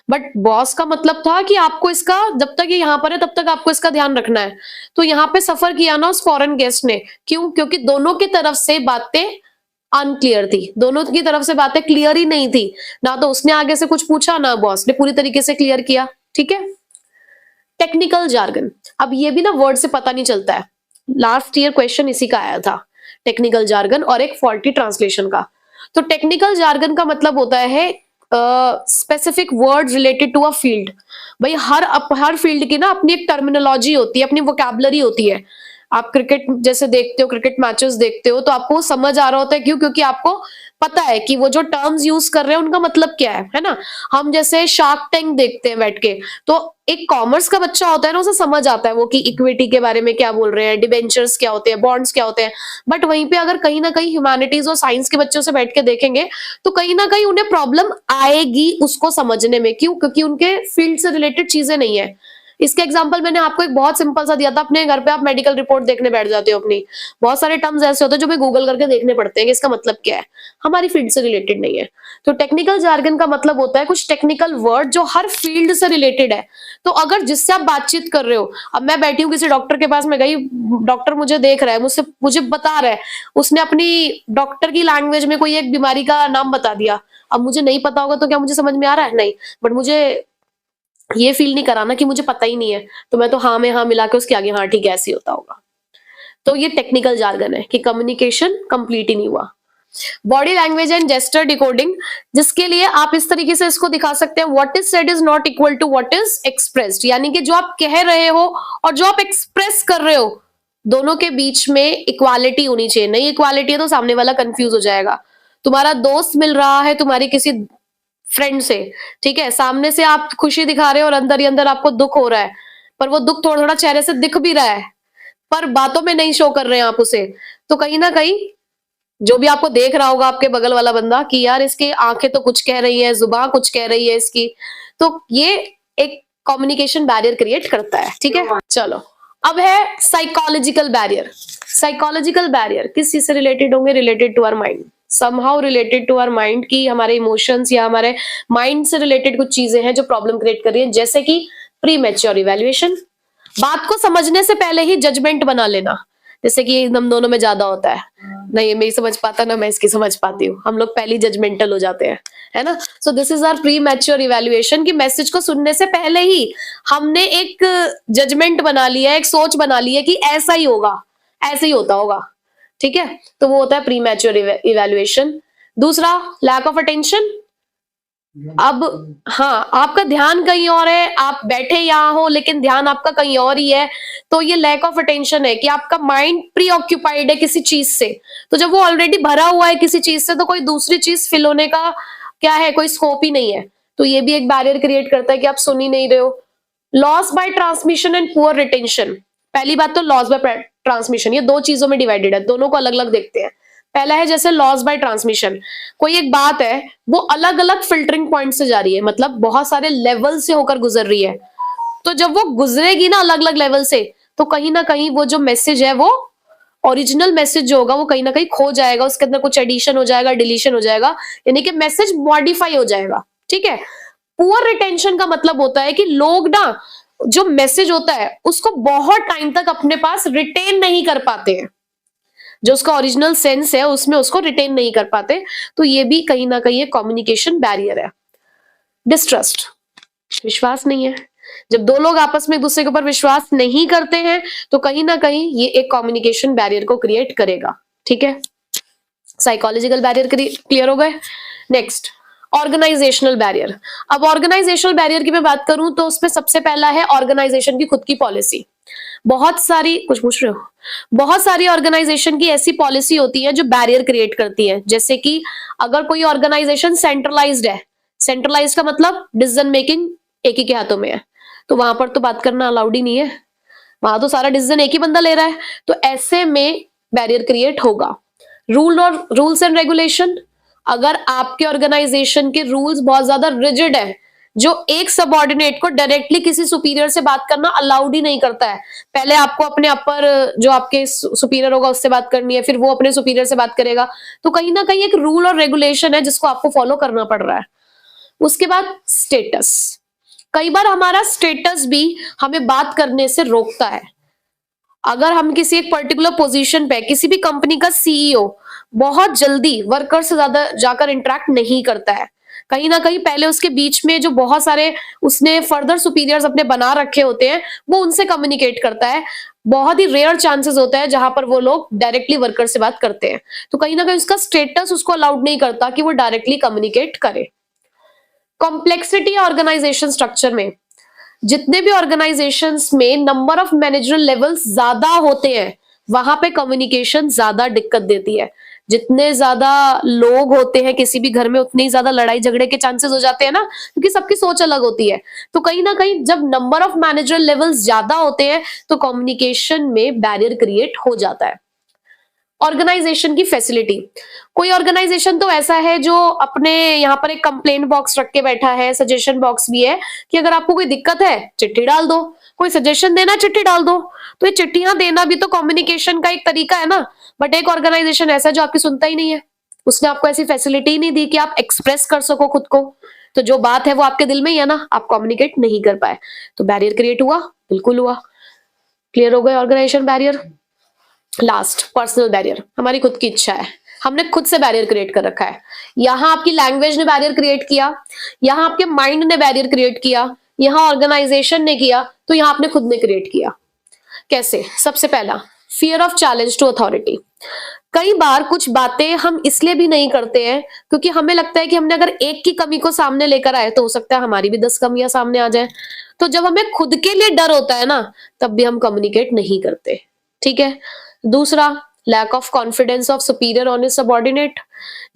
बट बॉस का मतलब था कि आपको इसका, जब तक ये यहाँ पर है तब तक आपको इसका ध्यान रखना है। तो यहाँ पे सफर किया ना उस फॉरेन गेस्ट ने, क्यों? क्योंकि दोनों की तरफ से बातें अनक्लियर थी, दोनों की तरफ से बातें क्लियर ही नहीं थी। ना तो उसने आगे से कुछ पूछा ना बॉस ने पूरी तरीके से क्लियर किया। ठीक है। टेक्निकल जार्गन, अब ये भी ना वर्ड से पता नहीं चलता है। लास्ट ईयर क्वेश्चन इसी का आया था, टेक्निकल जार्गन और एक फॉल्टी ट्रांसलेशन का। तो टेक्निकल जार्गन का मतलब होता है specific word related to a field. भाई हर फील्ड की ना अपनी एक टर्मिनोलॉजी होती है, अपनी वोकैबुलरी होती है। आप क्रिकेट जैसे देखते हो, क्रिकेट मैचेस देखते हो, तो आपको समझ आ रहा होता है, क्यों? क्योंकि आपको पता है कि वो जो टर्म्स यूज कर रहे हैं उनका मतलब क्या है ना। हम जैसे शार्क टैंक देखते हैं बैठ के, तो एक कॉमर्स का बच्चा होता है ना, उसे समझ आता है वो कि इक्विटी के बारे में क्या बोल रहे हैं, डिबेंचर्स क्या होते हैं, बॉन्ड्स क्या होते हैं। बट वहीं पे अगर कहीं ना कहीं ह्यूमैनिटीज और साइंस के बच्चों से बैठ के देखेंगे तो कहीं ना कहीं उन्हें प्रॉब्लम आएगी उसको समझने में। क्यों? क्योंकि उनके फील्ड से रिलेटेड चीजें नहीं है। इसके एग्जांपल मैंने आपको एक बहुत सिंपल सा दिया था, अपने घर पे आप मेडिकल रिपोर्ट देखने बैठ जाते हो अपनी, बहुत सारे टर्म्स ऐसे होते हैं जो भी गूगल करके देखने पड़ते हैं कि इसका मतलब क्या है, हमारी फील्ड से रिलेटेड नहीं है। तो टेक्निकल जार्गन का मतलब होता है कुछ टेक्निकल वर्ड जो हर फील्ड से रिलेटेड है। तो अगर जिससे आप बातचीत कर रहे हो, अब मैं बैठी हूँ किसी डॉक्टर के पास में गई, डॉक्टर मुझे देख रहा है, मुझे बता रहा है, उसने अपनी डॉक्टर की लैंग्वेज में कोई एक बीमारी का नाम बता दिया। अब मुझे नहीं पता होगा तो क्या मुझे समझ में आ रहा है? नहीं। बट मुझे ये फील नहीं कराना कि मुझे पता ही नहीं है, तो मैं तो हाँ में हाँ मिला के उसके आगे हाँ ठीक है ऐसे होता होगा। तो ये टेक्निकल जार्गन है कि कम्युनिकेशन कंप्लीट ही नहीं हुआ। Body language and gesture decoding, जिसके लिए आप इस तरीके से इसको दिखा सकते हैं, what is said is not equal to what is expressed, यानी कि जो आप कह रहे हो और जो आप एक्सप्रेस कर रहे हो दोनों के बीच में इक्वालिटी होनी चाहिए। नहीं इक्वालिटी है तो सामने वाला कंफ्यूज हो जाएगा। तुम्हारा दोस्त मिल रहा है तुम्हारी किसी फ्रेंड से, ठीक है, सामने से आप खुशी दिखा रहे हो और अंदर ही अंदर आपको दुख हो रहा है, पर वो दुख थोड़ा थोड़ा चेहरे से दिख भी रहा है, पर बातों में नहीं शो कर रहे हैं आप उसे। तो कहीं ना कहीं जो भी आपको देख रहा होगा आपके बगल वाला बंदा कि यार इसकी आंखें तो कुछ कह रही है, जुबान कुछ कह रही है इसकी, तो ये एक कम्युनिकेशन बैरियर क्रिएट करता है। ठीक है। चलो अब है साइकोलॉजिकल बैरियर। साइकोलॉजिकल बैरियर किस चीज से रिलेटेड होंगे? Related to our mind, somehow related to our mind, की हमारे इमोशंस या हमारे माइंड से रिलेटेड कुछ चीजें हैं जो प्रॉब्लम क्रिएट कर रही है। जैसे कि प्री मैच्योर इवैल्यूएशन, बात को समझने से पहले ही जजमेंट बना लेना। जैसे कि हम दोनों में ज्यादा होता है, नहीं ये मेरी समझ पाता ना मैं इसकी समझ पाती हूँ, हम लोग पहले जजमेंटल हो जाते हैं, है ना। So this is our premature evaluation, कि मैसेज को सुनने से पहले ही हमने एक जजमेंट बना लिया है, एक सोच बना ली है कि ऐसा ही होगा, ऐसे ही होता होगा। ठीक है। तो वो होता है प्री मैच्योर इवैल्यूएशन। दूसरा लैक ऑफ अटेंशन, अब हाँ आपका ध्यान कहीं और है, आप बैठे यहाँ हो लेकिन ध्यान आपका कहीं और ही है, तो ये लैक ऑफ अटेंशन है कि आपका माइंड प्री ऑक्यूपाइड है किसी चीज से। तो जब वो ऑलरेडी भरा हुआ है किसी चीज से तो कोई दूसरी चीज फिल होने का क्या है, कोई स्कोप ही नहीं है। तो ये भी एक बैरियर क्रिएट करता है कि आप सुन ही नहीं रहे हो। Loss by transmission and poor retention, पहली बात तो लॉस बाय ट्रांसमिशन, ये दो चीजों में डिवाइडेड है, दोनों को अलग अलग देखते हैं। पहला है जैसे लॉस बाय ट्रांसमिशन, कोई एक बात है वो अलग अलग फिल्टरिंग पॉइंट से जा रही है, मतलब बहुत सारे लेवल से होकर गुजर रही है। तो जब वो गुजरेगी ना अलग अलग लेवल से, तो कहीं ना कहीं वो जो मैसेज है वो ओरिजिनल मैसेज जो होगा वो कहीं ना कहीं खो जाएगा, उसके अंदर कुछ एडिशन हो जाएगा, डिलीशन हो जाएगा, यानी कि मैसेज मॉडिफाई हो जाएगा। ठीक है। पुअर रिटेंशन का मतलब होता है कि लोग ना जो मैसेज होता है उसको बहुत टाइम तक अपने पास रिटेन नहीं कर पाते हैं, जो उसका ओरिजिनल सेंस है उसमें उसको रिटेन नहीं कर पाते। तो ये भी कहीं ना कहीं एक कम्युनिकेशन बैरियर है। डिस्ट्रस्ट, विश्वास नहीं है, जब दो लोग आपस में एक दूसरे के ऊपर विश्वास नहीं करते हैं तो कहीं ना कहीं ये एक कम्युनिकेशन बैरियर को क्रिएट करेगा। ठीक है, साइकोलॉजिकल बैरियर क्लियर हो गए। Next, organizational barrier. अब ऑर्गेनाइजेशनल बैरियर की मैं बात करूं तो उसमें सबसे पहला है ऑर्गेनाइजेशन की खुद की पॉलिसी। बहुत सारी, कुछ पूछ रहे हो? बहुत सारी ऑर्गेनाइजेशन की ऐसी पॉलिसी होती है जो बैरियर क्रिएट करती है। जैसे कि अगर कोई ऑर्गेनाइजेशन सेंट्रलाइज्ड है, सेंट्रलाइज्ड का मतलब डिसीजन मेकिंग एक ही के हाथों में है, तो वहां पर तो बात करना अलाउड ही नहीं है, वहां तो सारा डिसीजन एक ही बंदा ले रहा है, तो ऐसे में बैरियर क्रिएट होगा। रूल्स एंड रेगुलेशन, अगर आपके ऑर्गेनाइजेशन के रूल्स बहुत ज्यादा रिजिड है, जो एक सबऑर्डिनेट को डायरेक्टली किसी सुपीरियर से बात करना अलाउड ही नहीं करता है, पहले आपको अपने अपर जो आपके सुपीरियर होगा उससे बात करनी है, फिर वो अपने सुपीरियर से बात करेगा, तो कहीं ना कहीं एक रूल और रेगुलेशन है जिसको आपको फॉलो करना पड़ रहा है। उसके बाद स्टेटस, कई बार हमारा स्टेटस भी हमें बात करने से रोकता है। अगर हम किसी एक पर्टिकुलर पोजीशन पे, किसी भी कंपनी का सीईओ बहुत जल्दी वर्कर से ज्यादा जाकर इंटरेक्ट नहीं करता है, कहीं ना कहीं पहले उसके बीच में जो बहुत सारे उसने फर्दर सुपीरियर्स अपने बना रखे होते हैं वो उनसे कम्युनिकेट करता है। बहुत ही रेयर चांसेस होता है जहां पर वो लोग डायरेक्टली वर्कर से बात करते हैं, तो कहीं ना कहीं उसका स्टेटस उसको अलाउड नहीं करता कि वो डायरेक्टली कम्युनिकेट करे। कॉम्प्लेक्सिटी ऑर्गेनाइजेशन स्ट्रक्चर में, जितने भी ऑर्गेनाइजेशंस में नंबर ऑफ मैनेजरल लेवल्स ज्यादा होते हैं वहां पे कम्युनिकेशन ज्यादा दिक्कत देती है। जितने ज्यादा लोग होते हैं किसी भी घर में उतनी ज्यादा लड़ाई झगड़े के चांसेस हो जाते हैं ना, क्योंकि सबकी सोच अलग होती है। तो कहीं ना कहीं जब नंबर ऑफ मैनेजरल लेवल्स ज्यादा होते हैं तो कम्युनिकेशन में बैरियर क्रिएट हो जाता है। ऑर्गेनाइजेशन की फैसिलिटी, कोई ऑर्गेनाइजेशन तो ऐसा है जो अपने यहाँ पर एक कंप्लेंट बॉक्स रख के बैठा है, सजेशन बॉक्स भी है कि अगर आपको कोई दिक्कत है चिट्ठी डाल दो, कोई सजेशन देना चिट्ठी डाल दो। तो ये चिट्ठियां देना भी तो कम्युनिकेशन का एक तरीका है ना। बट एक ऑर्गेनाइजेशन ऐसा जो आपकी सुनता ही नहीं है, उसने आपको ऐसी फैसिलिटी ही नहीं दी कि आप एक्सप्रेस कर सको खुद को, तो जो बात है वो आपके दिल में ही है ना, आप कम्युनिकेट नहीं कर पाए, तो बैरियर क्रिएट हुआ, बिल्कुल हुआ। क्लियर हो गए organization barrier. Last, personal barrier, हमारी खुद की इच्छा है, हमने खुद से बैरियर क्रिएट कर रखा है। यहाँ आपकी लैंग्वेज ने बैरियर क्रिएट किया, यहाँ आपके माइंड ने बैरियर क्रिएट किया, यहाँ ऑर्गेनाइजेशन ने किया, तो यहाँ आपने खुद ने क्रिएट किया। कैसे? सबसे पहला, fear of challenge to authority. कई बार कुछ बातें हम इसलिए भी नहीं करते हैं क्योंकि हमें लगता है कि हमने अगर एक की कमी को सामने लेकर आए तो हो सकता है हमारी भी 10 कमियां सामने आ जाए। तो जब हमें खुद के लिए डर होता है ना, तब भी हम कम्युनिकेट नहीं करते। ठीक है। दूसरा, lack of confidence of superior on his subordinate.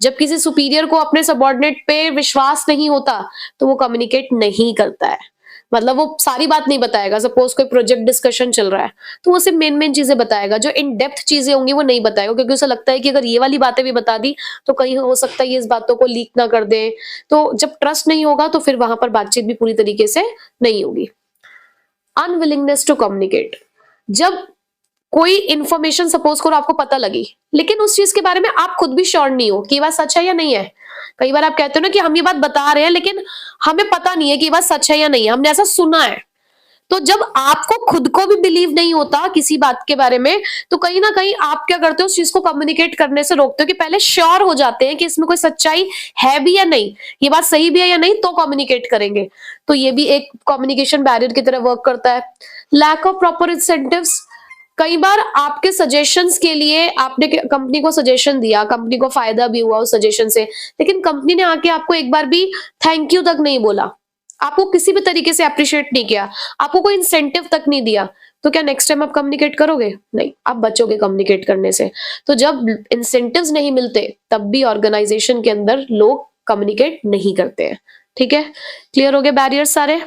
जब किसी सुपीरियर को अपने सबऑर्डिनेट पे विश्वास नहीं होता तो वो कम्युनिकेट नहीं करता है, मतलब वो सारी बात नहीं बताएगा। सपोज कोई प्रोजेक्ट डिस्कशन चल रहा है तो वो सिर्फ मेन चीजें बताएगा, जो इन डेप्थ चीजें होंगी वो नहीं बताएगा, क्योंकि उसे लगता है कि अगर ये वाली बातें भी बता दी तो कहीं हो सकता है ये इस बातों को लीक ना कर दे। तो जब ट्रस्ट नहीं होगा तो फिर वहां पर बातचीत भी पूरी तरीके से नहीं होगी। अनविलिंगनेस टू कम्युनिकेट, जब कोई इंफॉर्मेशन सपोज करो आपको पता लगी लेकिन उस चीज के बारे में आप खुद भी श्योर नहीं हो कि ये बात सच है या नहीं है। कई बार आप कहते हो ना कि हम ये बात बता रहे हैं लेकिन हमें पता नहीं है कि ये बात सच है या नहीं है, हमने ऐसा सुना है। तो जब आपको खुद को भी बिलीव नहीं होता किसी बात के बारे में तो कहीं ना कहीं आप क्या करते हो, उस चीज को कम्युनिकेट करने से रोकते हो कि पहले श्योर हो जाते हैं कि इसमें कोई सच्चाई है भी या नहीं, ये बात सही भी है या नहीं, तो कम्युनिकेट करेंगे। तो ये भी एक कम्युनिकेशन बैरियर की तरह वर्क करता है। लैक ऑफ प्रॉपर इंसेंटिव्स, कई बार आपके सजेशंस के लिए आपने कंपनी को सजेशन दिया, कंपनी को फायदा भी हुआ उस सजेशन से, लेकिन कंपनी ने आके आपको एक बार भी थैंक यू तक नहीं बोला, आपको किसी भी तरीके से अप्रिशिएट नहीं किया, आपको कोई इंसेंटिव तक नहीं दिया, तो क्या नेक्स्ट टाइम आप कम्युनिकेट करोगे? नहीं, आप बचोगे कम्युनिकेट करने से। तो जब इंसेंटिव्स नहीं मिलते तब भी ऑर्गेनाइजेशन के अंदर लोग कम्युनिकेट नहीं करते हैं। ठीक है, क्लियर हो गए बैरियर्स सारे।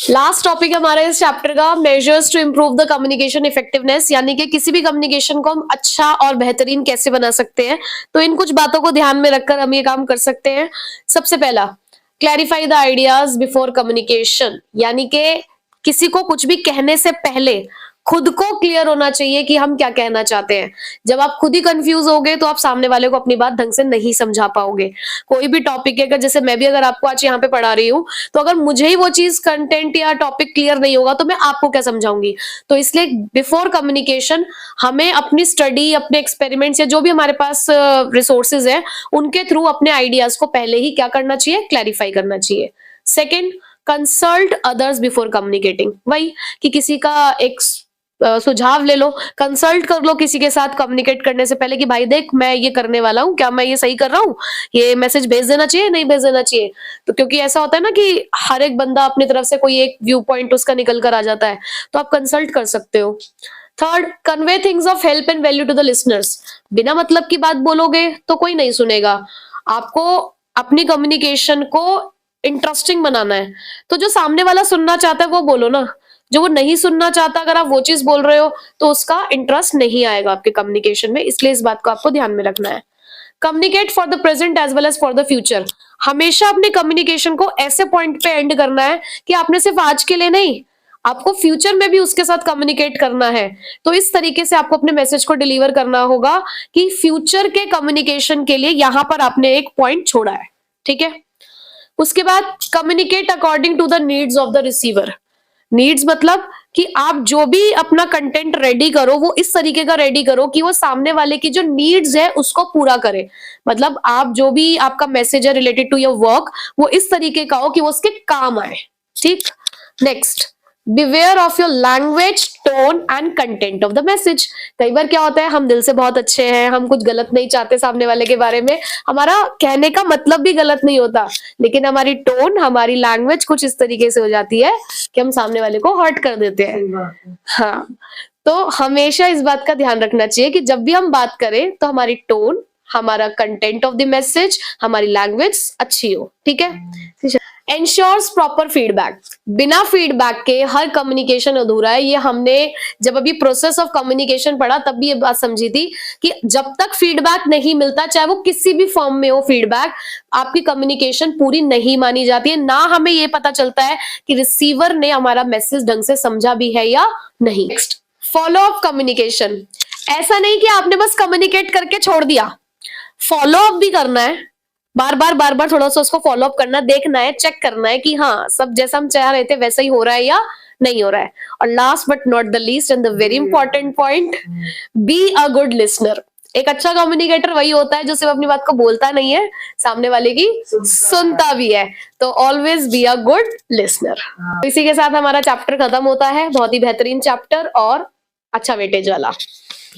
लास्ट टॉपिक हमारे इस चैप्टर का, measures to improve the communication effectiveness, यानी कि किसी भी कम्युनिकेशन को हम अच्छा और बेहतरीन कैसे बना सकते हैं। तो इन कुछ बातों को ध्यान में रखकर हम ये काम कर सकते हैं। सबसे पहला, clarify the ideas before communication, यानी कि किसी को कुछ भी कहने से पहले खुद को क्लियर होना चाहिए कि हम क्या कहना चाहते हैं। जब आप खुद ही कंफ्यूज होगे तो आप सामने वाले को अपनी बात ढंग से नहीं समझा पाओगे। कोई भी टॉपिक है, जैसे मैं भी अगर आपको आज यहाँ पे पढ़ा रही हूँ तो अगर मुझे ही वो चीज कंटेंट या टॉपिक क्लियर नहीं होगा तो मैं आपको क्या समझाऊंगी। तो इसलिए बिफोर कम्युनिकेशन हमें अपनी स्टडी, अपने एक्सपेरिमेंट्स या जो भी हमारे पास रिसोर्सेज है उनके थ्रू अपने आइडियाज को पहले ही क्या करना चाहिए, क्लैरिफाई करना चाहिए। Second, consult others before communicating, वही कि किसी का एक सुझाव ले लो, कंसल्ट कर लो किसी के साथ कम्युनिकेट करने से पहले कि भाई देख मैं ये करने वाला हूँ, क्या मैं ये सही कर रहा हूँ, ये मैसेज भेज देना चाहिए नहीं भेज देना चाहिए। तो क्योंकि ऐसा होता है ना कि हर एक बंदा अपनी तरफ से कोई एक व्यू पॉइंट उसका निकल कर आ जाता है, तो आप कंसल्ट कर सकते हो। Third, convey things of help and value to the listeners. बिना मतलब की बात बोलोगे तो कोई नहीं सुनेगा। आपको अपनी कम्युनिकेशन को इंटरेस्टिंग बनाना है, तो जो सामने वाला सुनना चाहता है वो बोलो ना। जो वो नहीं सुनना चाहता, अगर आप वो चीज बोल रहे हो तो उसका इंटरेस्ट नहीं आएगा आपके कम्युनिकेशन में, इसलिए इस बात को आपको ध्यान में रखना है। Communicate for the present as well as for the future. हमेशा अपने कम्युनिकेशन को ऐसे पॉइंट पे एंड करना है कि आपने सिर्फ आज के लिए नहीं, आपको फ्यूचर में भी उसके साथ कम्युनिकेट करना है। तो इस तरीके से आपको अपने मैसेज को डिलीवर करना होगा कि फ्यूचर के कम्युनिकेशन के लिए यहां पर आपने एक पॉइंट छोड़ा है, ठीक है। उसके बाद communicate according to the needs of the receiver. Needs मतलब कि आप जो भी अपना कंटेंट रेडी करो वो इस तरीके का रेडी करो कि वो सामने वाले की जो नीड्स है उसको पूरा करे। मतलब आप जो भी आपका मैसेज है रिलेटेड टू योर वर्क, वो इस तरीके का हो कि वो उसके काम आए, ठीक। Next, beware of your language, tone and content of the message. कई बार क्या होता है, हम दिल से बहुत अच्छे हैं, हम कुछ गलत नहीं चाहते सामने वाले के बारे में, हमारा कहने का मतलब भी गलत नहीं होता, लेकिन हमारी टोन, हमारी लैंग्वेज कुछ इस तरीके से हो जाती है कि हम सामने वाले को हर्ट कर देते हैं। हाँ, तो हमेशा इस बात का ध्यान रखना चाहिए कि जब भी हम बात करें तो हमारी टोन, हमारा कंटेंट ऑफ द मैसेज, हमारी लैंग्वेज अच्छी हो, ठीक है। Ensures proper feedback. बिना फीडबैक के हर कम्युनिकेशन अधूरा है। ये हमने जब अभी प्रोसेस ऑफ कम्युनिकेशन पढ़ा तब भी ये बात समझी थी कि जब तक फीडबैक नहीं मिलता, चाहे वो किसी भी फॉर्म में हो फीडबैक, आपकी कम्युनिकेशन पूरी नहीं मानी जाती है। ना हमें ये पता चलता है कि रिसीवर ने हमारा मैसेज ढंग से समझा भी है या नहीं। Next, follow up communication. ऐसा नहीं कि आपने बस कम्युनिकेट करके छोड़ दिया, फॉलो अप भी करना है। बार बार थोड़ा सा उसको फॉलो अप करना, देखना है, चेक करना है कि हाँ सब जैसा हम चाह रहे थे वैसा ही हो रहा है या नहीं हो रहा है। और last but not the least and the very important point, be a good listener. एक अच्छा कम्युनिकेटर वही होता है जो सिर्फ अपनी बात को बोलता नहीं है, सामने वाले की सुनता भी है। तो always be a good listener. इसी के साथ हमारा चैप्टर खत्म होता है, बहुत ही बेहतरीन चैप्टर और अच्छा वेटेज वाला।